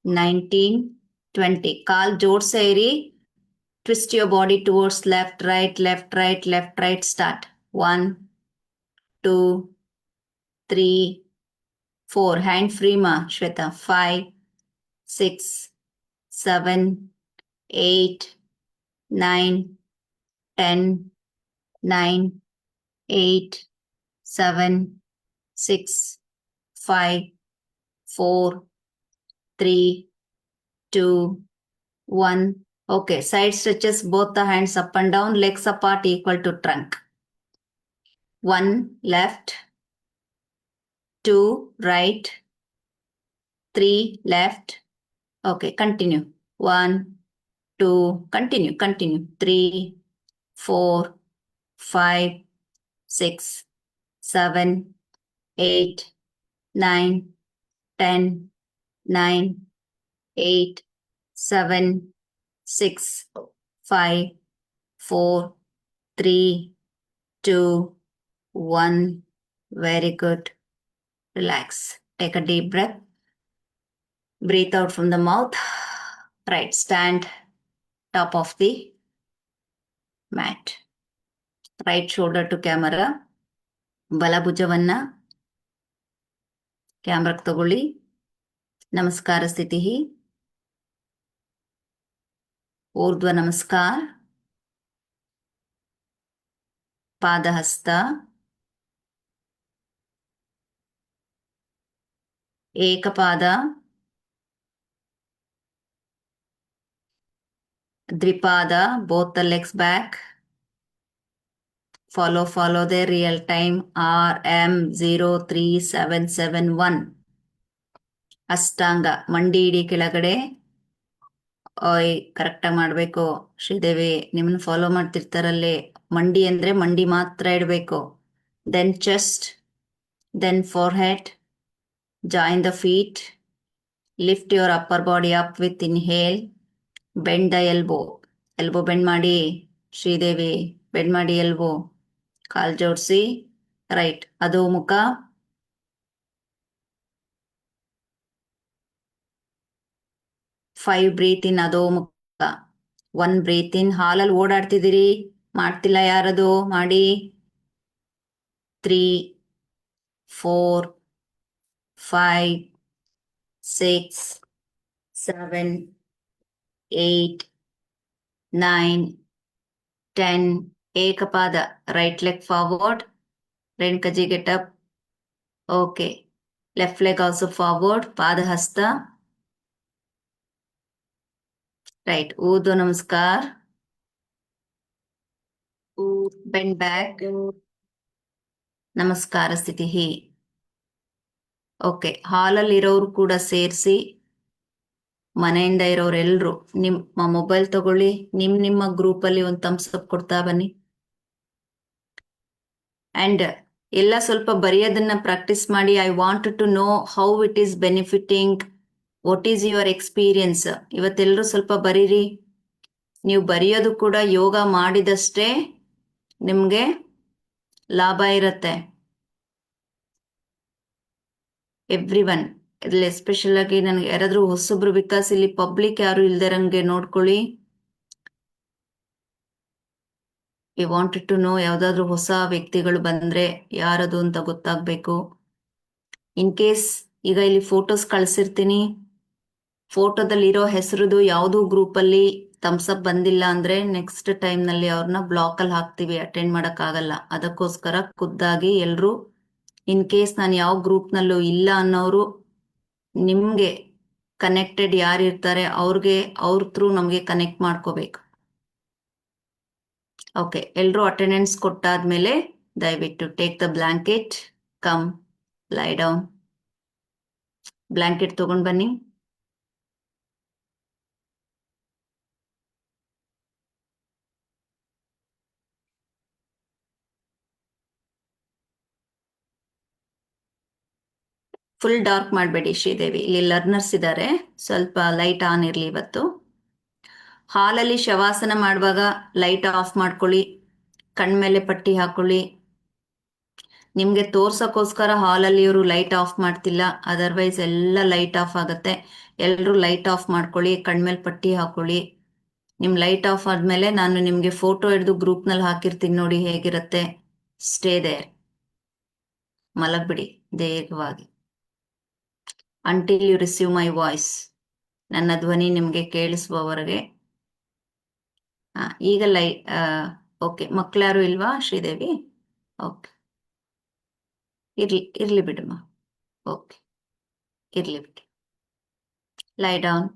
19, 20. ಕಾಲ್ ಜೋಡ್ಸೇ ಇರಿ. Twist your body towards left, right, left, right, left, right. Start. 1, 2, 3, 4. Hand free ma, Shweta. 5, 6, 7, 8, 9, 10, 9, 8, 7, 6, 5, 4, 3, 2, 1. Okay, side stretches, both the hands up and down, legs apart equal to trunk. 1 left, 2 right, 3 left. Okay, continue. 1, 2, continue. 3, 4, 5, 6, 7, 8, 9, 10, 9, 8, 7, 6, 5, 4, 3, 2, 1. Very good. Relax. Take a deep breath. Breathe out from the mouth. Right. Stand top of the mat. Right shoulder to camera. ಬಲಭುಜವನ್ನ ಕ್ಯಾಮ್ರಾಕ್ಕೆ ತಗೊಳ್ಳಿ. ನಮಸ್ಕಾರ ಸ್ಥಿತಿ. ಊರ್ಧ್ವ ನಮಸ್ಕಾರ. ಪಾದಹಸ್ತ. ಏಕಪಾದ. ದ್ವಿಪಾದ. Both the legs back. Follow the real time. RM03771. ಅಷ್ಟಾಂಗ. ಮಂಡಿ ಇಡಿ ಕೆಳಗಡೆ. ಓಯ್, ಕರೆಕ್ಟಾಗಿ ಮಾಡಬೇಕು. ಶ್ರೀದೇವಿ ನಿಮ್ಮನ್ನು ಫಾಲೋ ಮಾಡ್ತಿರ್ತಾರಲ್ಲೇ. ಮಂಡಿ ಅಂದರೆ ಮಂಡಿ ಮಾತ್ರ ಇಡಬೇಕು. Then chest, then forehead. Join the feet. Lift your upper body up with inhale. Bend the elbow. Elbow bend ಮಾಡಿ ಶ್ರೀದೇವಿ. ಬೆಂಡ್ ಮಾಡಿ ಎಲ್ಬೋ. ಕಾಲ್ ಜೋಡಿಸಿ. ರೈಟ್. ಅದು ಮುಖ. 5 ಬ್ರೀತ್ ಇನ್. ಅದೋ ಮುಖ. 1 ಬ್ರೀತ್ ಇನ್. ಹಾಲಲ್ಲಿ ಓಡಾಡ್ತಿದ್ದೀರಿ, ಮಾಡ್ತಿಲ್ಲ ಯಾರದು, ಮಾಡಿ. 3, 4, 5, 6, 7, 8, 9, 10. ಏಕಪಾದ. Right leg forward. Renukaji get up. Okay. Left leg also forward. ಪಾದಹಸ್ತ. ರೈಟ್. ಊರ್ಧ್ವ ನಮಸ್ಕಾರ. Bend back. ನಮಸ್ಕಾರ ಸ್ಥಿತಿ. ಓಕೆ. ಹಾಲಲ್ಲಿರೋರು ಕೂಡ ಸೇರಿಸಿ ಮನೆಯಿಂದ ಇರೋರೆಲ್ಲರೂ ನಿಮ್ಮ ಮೊಬೈಲ್ ತಗೊಳ್ಳಿ, ನಿಮ್ಮ ಗ್ರೂಪಲ್ಲಿ ಒಂದು ಥಮ್ಸ್ ಅಪ್ ಕೊಡ್ತಾ ಬನ್ನಿ. ಆ್ಯಂಡ್ ಎಲ್ಲ ಸ್ವಲ್ಪ ಬರೆಯೋದನ್ನ ಪ್ರಾಕ್ಟೀಸ್ ಮಾಡಿ. I want to know how it is benefiting, what is your experience. ಇವತ್ತೆಲ್ಲರೂ ಸ್ವಲ್ಪ ಬರೀರಿ. ನೀವು ಬರೆಯೋದು ಕೂಡ ಯೋಗ ಮಾಡಿದಷ್ಟೇ ನಿಮಗೆ ಲಾಭ ಇರುತ್ತೆ. ಎವ್ರಿ ಒನ್, ಇಲ್ಲಿ ಎಸ್ಪೆಷಲ್ ಆಗಿ ನನಗೆ ಯಾರಾದರೂ ಹೊಸಬ್ರು, ಬಿಕಾಸ್ ಇಲ್ಲಿ ಪಬ್ಲಿಕ್ ಯಾರು ಇಲ್ದಿರಂಗೆ ನೋಡ್ಕೊಳ್ಳಿ. ವಿ ವಾಂಟೆಡ್ ಟು ನೋ, ಯಾವುದಾದ್ರೂ ಹೊಸ ವ್ಯಕ್ತಿಗಳು ಬಂದರೆ ಯಾರದು ಅಂತ ಗೊತ್ತಾಗಬೇಕು. ಇನ್ ಕೇಸ್ ಈಗ ಇಲ್ಲಿ ಫೋಟೋಸ್ ಕಳಿಸಿರ್ತೀನಿ, ಫೋಟೋದಲ್ಲಿರೋ ಹೆಸರುದು ಯಾವುದೂ ಗ್ರೂಪಲ್ಲಿ ಥಮ್ಸಪ್ ಬಂದಿಲ್ಲ ಅಂದರೆ ನೆಕ್ಸ್ಟ್ ಟೈಮ್ನಲ್ಲಿ ಅವ್ರನ್ನ ಬ್ಲಾಕಲ್ಲಿ ಹಾಕ್ತೀವಿ, ಅಟೆಂಡ್ ಮಾಡೋಕ್ಕಾಗಲ್ಲ. ಅದಕ್ಕೋಸ್ಕರ ಖುದ್ದಾಗಿ ಎಲ್ಲರೂ, ಇನ್ ಕೇಸ್ ನಾನು ಯಾವ ಗ್ರೂಪ್ನಲ್ಲೂ ಇಲ್ಲ ಅನ್ನೋರು, ನಿಮಗೆ ಕನೆಕ್ಟೆಡ್ ಯಾರು ಇರ್ತಾರೆ ಅವ್ರ ಥ್ರೂ ನಮಗೆ ಕನೆಕ್ಟ್ ಮಾಡ್ಕೋಬೇಕು. ಓಕೆ, ಎಲ್ಲರೂ ಅಟೆಂಡೆನ್ಸ್ ಕೊಟ್ಟಾದ್ಮೇಲೆ ದಯವಿಟ್ಟು ಟೇಕ್ ದ ಬ್ಲ್ಯಾಂಕೆಟ್, ಕಮ್ ಲೈ ಡೌನ್. ಬ್ಲ್ಯಾಂಕೆಟ್ ತಗೊಂಡು ಬನ್ನಿ. ಫುಲ್ ಡಾರ್ಕ್ ಮಾಡಬೇಡಿ ಶ್ರೀದೇವಿ, ಇಲ್ಲಿ ಲರ್ನರ್ಸ್ ಇದ್ದಾರೆ, ಸ್ವಲ್ಪ ಲೈಟ್ ಆನ್ ಇರಲಿ ಇವತ್ತು. ಹಾಲಲ್ಲಿ ಶವಾಸನ ಮಾಡುವಾಗ ಲೈಟ್ ಆಫ್ ಮಾಡ್ಕೊಳ್ಳಿ, ಕಣ್ಮೇಲೆ ಪಟ್ಟಿ ಹಾಕೊಳ್ಳಿ. ನಿಮಗೆ ತೋರ್ಸೋಕ್ಕೋಸ್ಕರ ಹಾಲಲ್ಲಿ ಇವರು ಲೈಟ್ ಆಫ್ ಮಾಡ್ತಿಲ್ಲ, ಅದರ್ವೈಸ್ ಎಲ್ಲ ಲೈಟ್ ಆಫ್ ಆಗುತ್ತೆ. ಎಲ್ಲರೂ ಲೈಟ್ ಆಫ್ ಮಾಡ್ಕೊಳ್ಳಿ, ಕಣ್ಮೇಲೆ ಪಟ್ಟಿ ಹಾಕೊಳ್ಳಿ. ನಿಮ್ಮ ಲೈಟ್ ಆಫ್ ಆದಮೇಲೆ ನಾನು ನಿಮಗೆ ಫೋಟೋ ಹಿಡಿದು ಗ್ರೂಪ್ನಲ್ಲಿ ಹಾಕಿರ್ತೀನಿ, ನೋಡಿ ಹೇಗಿರುತ್ತೆ. ಸ್ಟೇ ದೇರ್, ಮಲಗ್ಬಿಡಿ ದೇಹವಾಗಿ until you receive my voice. ನನ್ನ ಧ್ವನಿ ನಿಮಗೆ ಕೇಳಿಸುವವರೆಗೆ. ಈಗ ಓಕೆ, ಮಕ್ಕಳ್ಯಾರು ಇಲ್ವಾ ಶ್ರೀದೇವಿ? ಓಕೆ, ಇರ್ಲಿ ಬಿಡಮ್ಮ. ಓಕೆ, ಇರ್ಲಿ ಬಿಡಿ. ಲೈ ಡೌನ್,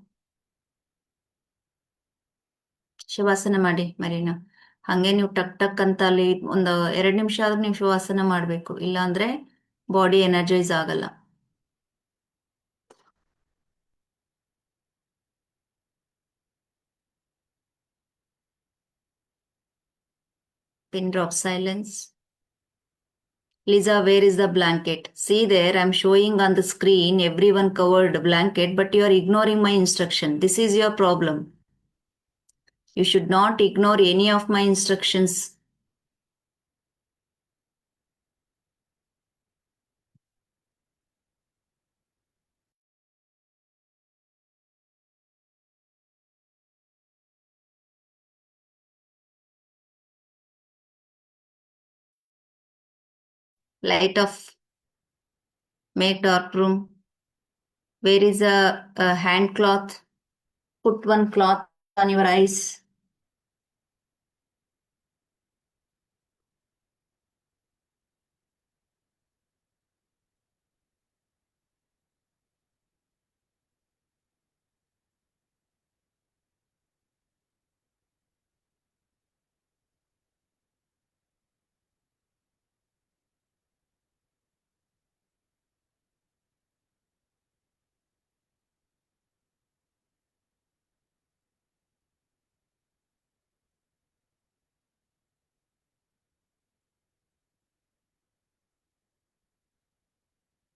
ಶವಾಸನ ಮಾಡಿ ಮರೀನಾ. ಹಾಗೆ ನೀವು ಟಕ್ ಟಕ್ ಅಂತ ಅಲ್ಲಿ ಒಂದು 2 ನಿಮಿಷ ಆದ್ರೂ ನೀವು ಶವಾಸನ ಮಾಡಬೇಕು, ಇಲ್ಲಾಂದ್ರೆ ಬಾಡಿ ಎನರ್ಜೈಸ್ ಆಗಲ್ಲ. Pin drop silence. Lisa, where is the blanket? See there, I'm showing on the screen everyone covered blanket, but you are ignoring my instruction. This is your problem. You should not ignore any of my instructions. Light off. Make dark room. Where is a hand cloth? Put one cloth on your eyes.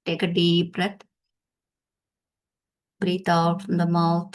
Take a deep breath. Breathe out from the mouth.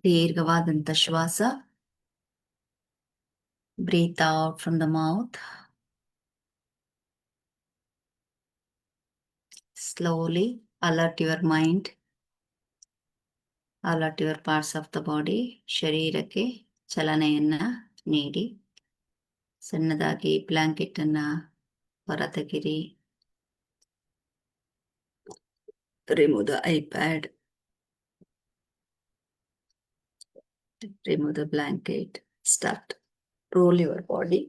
ದೀರ್ಘವಾದಂಥ ಶ್ವಾಸ. Breathe out from the mouth. Slowly alert your mind. Alert your parts of the body. ಶರೀರಕ್ಕೆ ಚಲನೆಯನ್ನ ನೀಡಿ. ಸಣ್ಣದಾಗಿ blanket ಅನ್ನ ಹೊರತೆಗಿರಿ. Remove the iPad. Remove the blanket. Start. Roll your body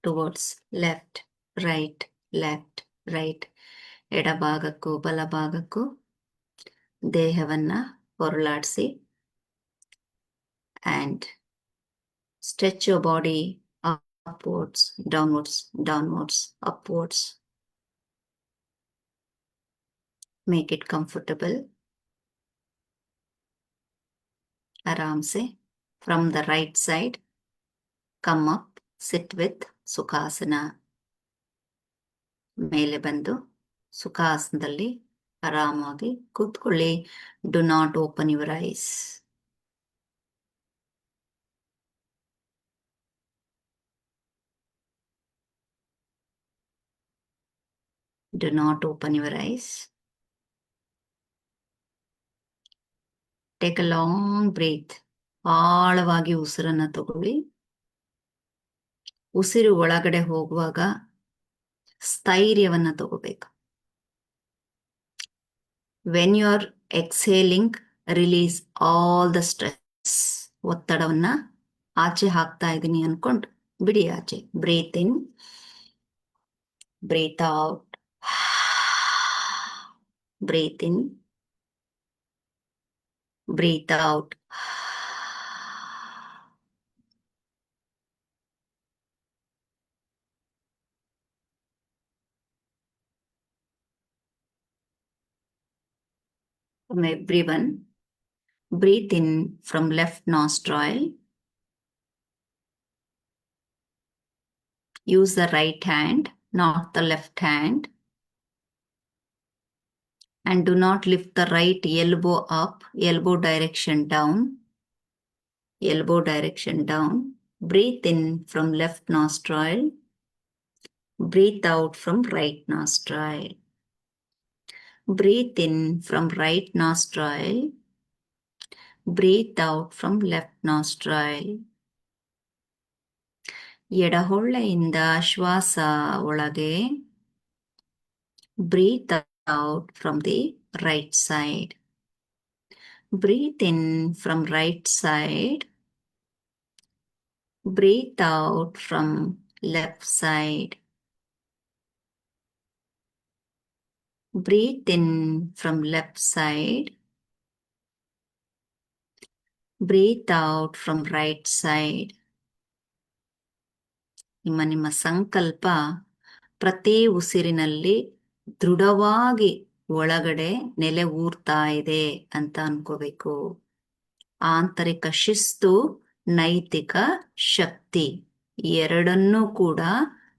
towards left, right, left, right. ಎಡಭಾಗಕ್ಕೂ ಬಲಭಾಗಕ್ಕೂ ದೇಹವನ್ನ ಹೊರಳಾಡಿಸಿ. And stretch your body upwards, downwards, downwards, upwards. Make it comfortable. आराम से. From the right side, come up, sit with ಸುಖಾಸನ. ಮೇಲೆ ಬಂದು ಸುಖಾಸನದಲ್ಲಿ ಆರಾಮಾಗಿ ಕೂತ್ಕೊಳ್ಳಿ. Do not open your eyes. Do not open your eyes. Take a long breath. ಆಳವಾಗಿ ಉಸಿರನ್ನ ತಗೊಳ್ಳಿ. ಉಸಿರು ಒಳಗಡೆ ಹೋಗುವಾಗ ಸ್ಥೈರ್ಯವನ್ನ ತಗೋಬೇಕು. When you are exhaling, release all the stress. ಒತ್ತಡವನ್ನ ಆಚೆ ಹಾಕ್ತಾ ಇದ್ದೀನಿ ಅನ್ಕೊಂಡು ಬಿಡಿ ಆಚೆ. Breathe in, breathe out. Breathe in, breathe out. From everyone, breathe in from left nostril. Use the right hand, not the left hand. And do not lift the right elbow up, elbow direction down. Elbow direction down. Breathe in from left nostril. Breathe out from right nostril. Breathe in from right nostril. Breathe out from left nostril. ಎಡಹೊಳ್ಳೆಯಿಂದ ಶ್ವಾಸ ಒಳಗೆ. Breathe out from the right side. Breathe in from right side. Breathe out from left side. Breathe in from left side. Breathe out from right side. ನಿಮ್ಮ ಸಂಕಲ್ಪ ಪ್ರತಿ ಉಸಿರಿನಲ್ಲಿ ದೃಢವಾಗಿ ಒಳಗಡೆ ನೆಲೆ ಊರ್ತಾ ಇದೆ ಅಂತ ಅನ್ಕೋಬೇಕು. ಆಂತರಿಕ ಶಿಸ್ತು, ನೈತಿಕ ಶಕ್ತಿ ಎರಡನ್ನೂ ಕೂಡ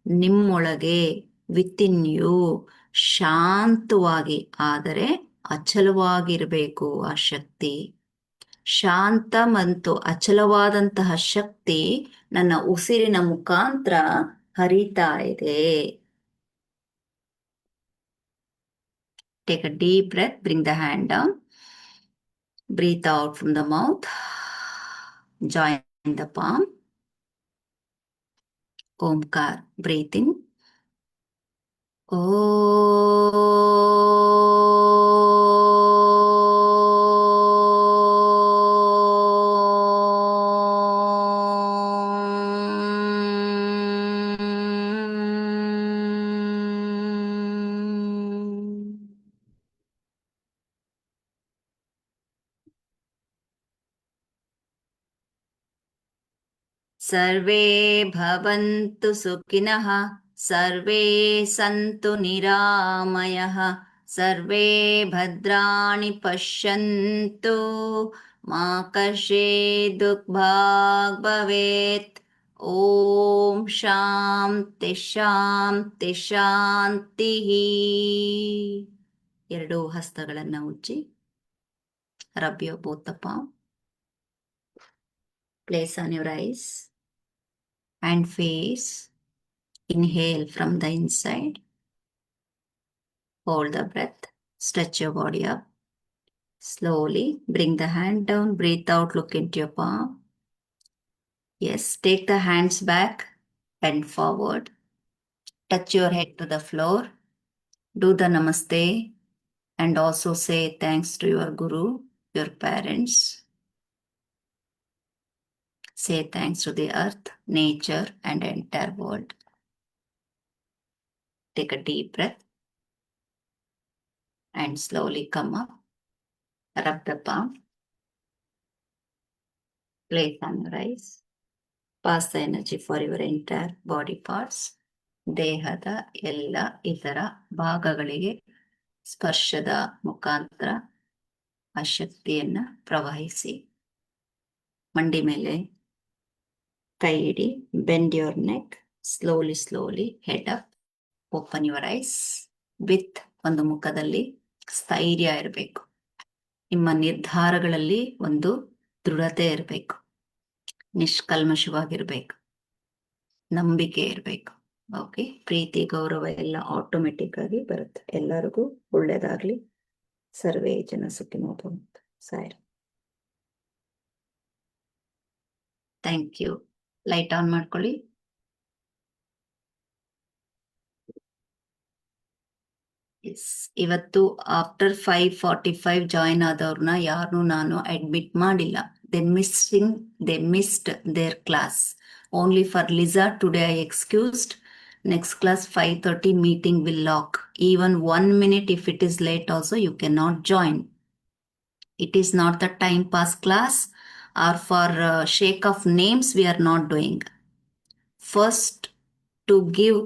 ನಿಮ್ಮೊಳಗೆ ವಿತಿನ್ ಯು ಶಾಂತವಾಗಿ ಆದರೆ ಅಚಲವಾಗಿರಬೇಕು. ಆ ಶಕ್ತಿ ಶಾಂತ ಮತ್ತು ಅಚಲವಾದಂತಹ ಶಕ್ತಿ ನನ್ನ ಉಸಿರಿನ ಮುಖಾಂತರ ಹರಿತಾ ಇದೆ. Take a deep breath. Bring the hand down. Breathe out from the mouth. Join the palm. Omkar. Breathe in. सर्वे भवन्तु सुखिनः, सर्वे सन्तु निरामयः, सर्वे भद्राणि पश्यन्तु, मा कश्चित् दुःखभाग् भवेत्. ಓಂ ಶಾಂತಿ ಶಾಂತಿ ಶಾಂತಿ. ಎರಡೂ ಹಸ್ತಗಳನ್ನು ಉಜ್ಜಿ Rub your both the palm. Place on your eyes and face. Inhale from the inside. Hold the breath. Stretch your body up. Slowly bring the hand down. Breathe out. Look into your palm. Yes, take the hands back and forward. Touch your head to the floor. Do the namaste and also say thanks to your guru, your parents. Say thanks to the earth, nature, and the entire world. Take a deep breath and slowly come up. Rub the palm. Place on your eyes. Pass the energy for your entire body parts. ದೇಹದ ಎಲ್ಲ ಇತರ ಭಾಗಗಳಿಗೆ ಸ್ಪರ್ಶದ ಮುಖಾಂತರ ಆ ಶಕ್ತಿಯನ್ನ ಪ್ರವಹಿಸಿ. ಮಂಡಿ ಮೇಲೆ ಕೈ ಇಡಿ. Bend your neck. Slowly head up. Open your eyes. With ಒಂದು ಮುಖದಲ್ಲಿ ಸ್ಥೈರ್ಯ ಇರಬೇಕು. ನಿಮ್ಮ ನಿರ್ಧಾರಗಳಲ್ಲಿ ಒಂದು ದೃಢತೆ ಇರಬೇಕು. ನಿಷ್ಕಲ್ಮಶವಾಗಿರ್ಬೇಕು. ನಂಬಿಕೆ ಇರಬೇಕು. ಓಕೆ, ಪ್ರೀತಿ ಗೌರವ ಎಲ್ಲ ಆಟೋಮೆಟಿಕ್ ಆಗಿ ಬರುತ್ತೆ. ಎಲ್ಲರಿಗೂ ಒಳ್ಳೇದಾಗ್ಲಿ. ಸರ್ವೇ ಜನ ಸುಖಿನೋ ಭವಂತು. ಸಾಯರ್. Thank you. ಲೈಟ್ ಆನ್ ಮಾಡ್ಕೊಳ್ಳಿ. ಇವತ್ತು ಆಫ್ಟರ್ 5:45 ಜಾಯಿನ್ ಆದವ್ರನ್ನ ಯಾರನ್ನೂ ನಾನು ಅಡ್ಮಿಟ್ ಮಾಡಿಲ್ಲ. they missed their class. Only for Lisa today I excused. Next class 5:30 meeting will lock. Even 1 minute if it is late also you cannot join. It is not the time pass class or for shake of names we are not doing. First, to give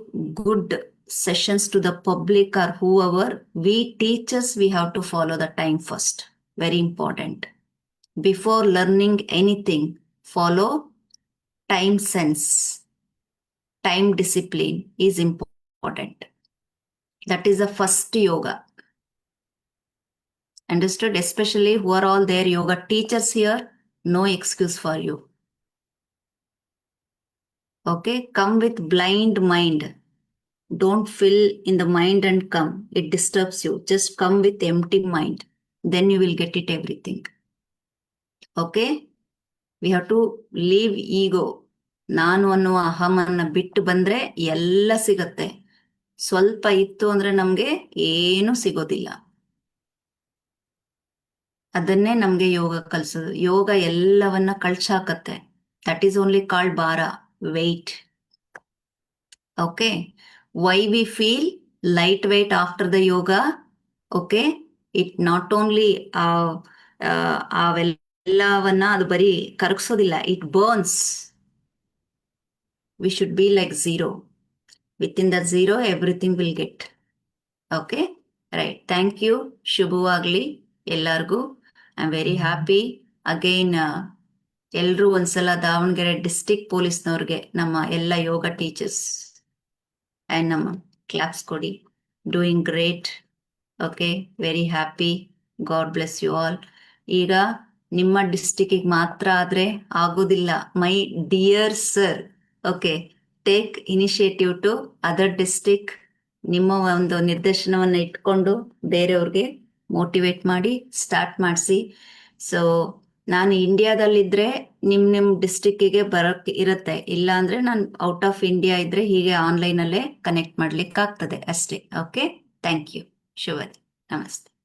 good sessions to the public or whoever, we teachers, we have to follow the time first. Very important. Before learning anything, follow time sense. Time discipline is important. That is the first yoga. Understood? Especially who are all there yoga teachers here, no excuse for you. Okay, come with blind mind. Don't fill in the mind and come. It disturbs you. Just come with empty mind. Then you will get it everything. Okay? We have to leave ego. ನಾನು ಅನ್ನುವ ಅಹಮನ್ನ ಬಿಟ್ಟು ಬಂದ್ರೆ ಎಲ್ಲ ಸಿಗತ್ತೆ. ಸ್ವಲ್ಪ ಇತ್ತು ಅಂದ್ರೆ ನಮ್ಗೆ ಏನು ಸಿಗೋದಿಲ್ಲ. ಅದನ್ನೇ ನಮ್ಗೆ ಯೋಗ ಕಲಿಸೋದು. ಯೋಗ ಎಲ್ಲವನ್ನ ಕಳ್ಸಾಕತ್ತೆ. ದಟ್ ಈಸ್ ಓನ್ಲಿ ಕಾಲ್ಡ್ ಭಾರ, weight. Okay? Why we feel lightweight after the yoga? Okay? It not only ಅವೆಲ್ಲವನ್ನ ಅದು ಬರೀ ಕರಗಿಸೋದಿಲ್ಲ. It burns. We should be like zero. Within that zero, everything will get. Okay? Right. Thank you. ಶುಭವಾಗ್ಲಿ ಎಲ್ಲರಿಗೂ. I am very happy. Again ಎಲ್ರೂ ಒಂದ್ಸಲ Davanagere district ಪೊಲೀಸ್ನವ್ರಿಗೆ ನಮ್ಮ ಎಲ್ಲ ಯೋಗ ಟೀಚರ್ಸ್ ಆ್ಯಂಡ್ ನಮ್ಮ ಕ್ಲಾಪ್ಸ್ ಕೊಡಿ. Doing great. Okay, very happy. God bless you all. ಈಗ ನಿಮ್ಮ ಡಿಸ್ಟಿಕ್ಕಿಗೆ ಮಾತ್ರ ಆದರೆ ಆಗೋದಿಲ್ಲ. My dear sir, okay, take initiative to other district. ನಿಮ್ಮ ಒಂದು ನಿರ್ದೇಶನವನ್ನು ಇಟ್ಕೊಂಡು ಬೇರೆಯವ್ರಿಗೆ ಮೋಟಿವೇಟ್ ಮಾಡಿ ಸ್ಟಾರ್ಟ್ ಮಾಡಿಸಿ. ಸೊ ನಾನು ಇಂಡಿಯಾದಲ್ಲಿದ್ದರೆ ನಿಮ್ಮ ಡಿಸ್ಟಿಕ್ಕಿಗೆ ಬರೋಕ್ಕೆ ಇರುತ್ತೆ. ಇಲ್ಲ ಅಂದರೆ ನಾನು ಔಟ್ ಆಫ್ ಇಂಡಿಯಾ ಇದ್ದರೆ ಹೀಗೆ ಆನ್ಲೈನಲ್ಲೇ ಕನೆಕ್ಟ್ ಮಾಡ್ಲಿಕ್ಕಾಗ್ತದೆ ಅಷ್ಟೇ. Okay, thank you. ಶುಭ ನಮಸ್ತೆ.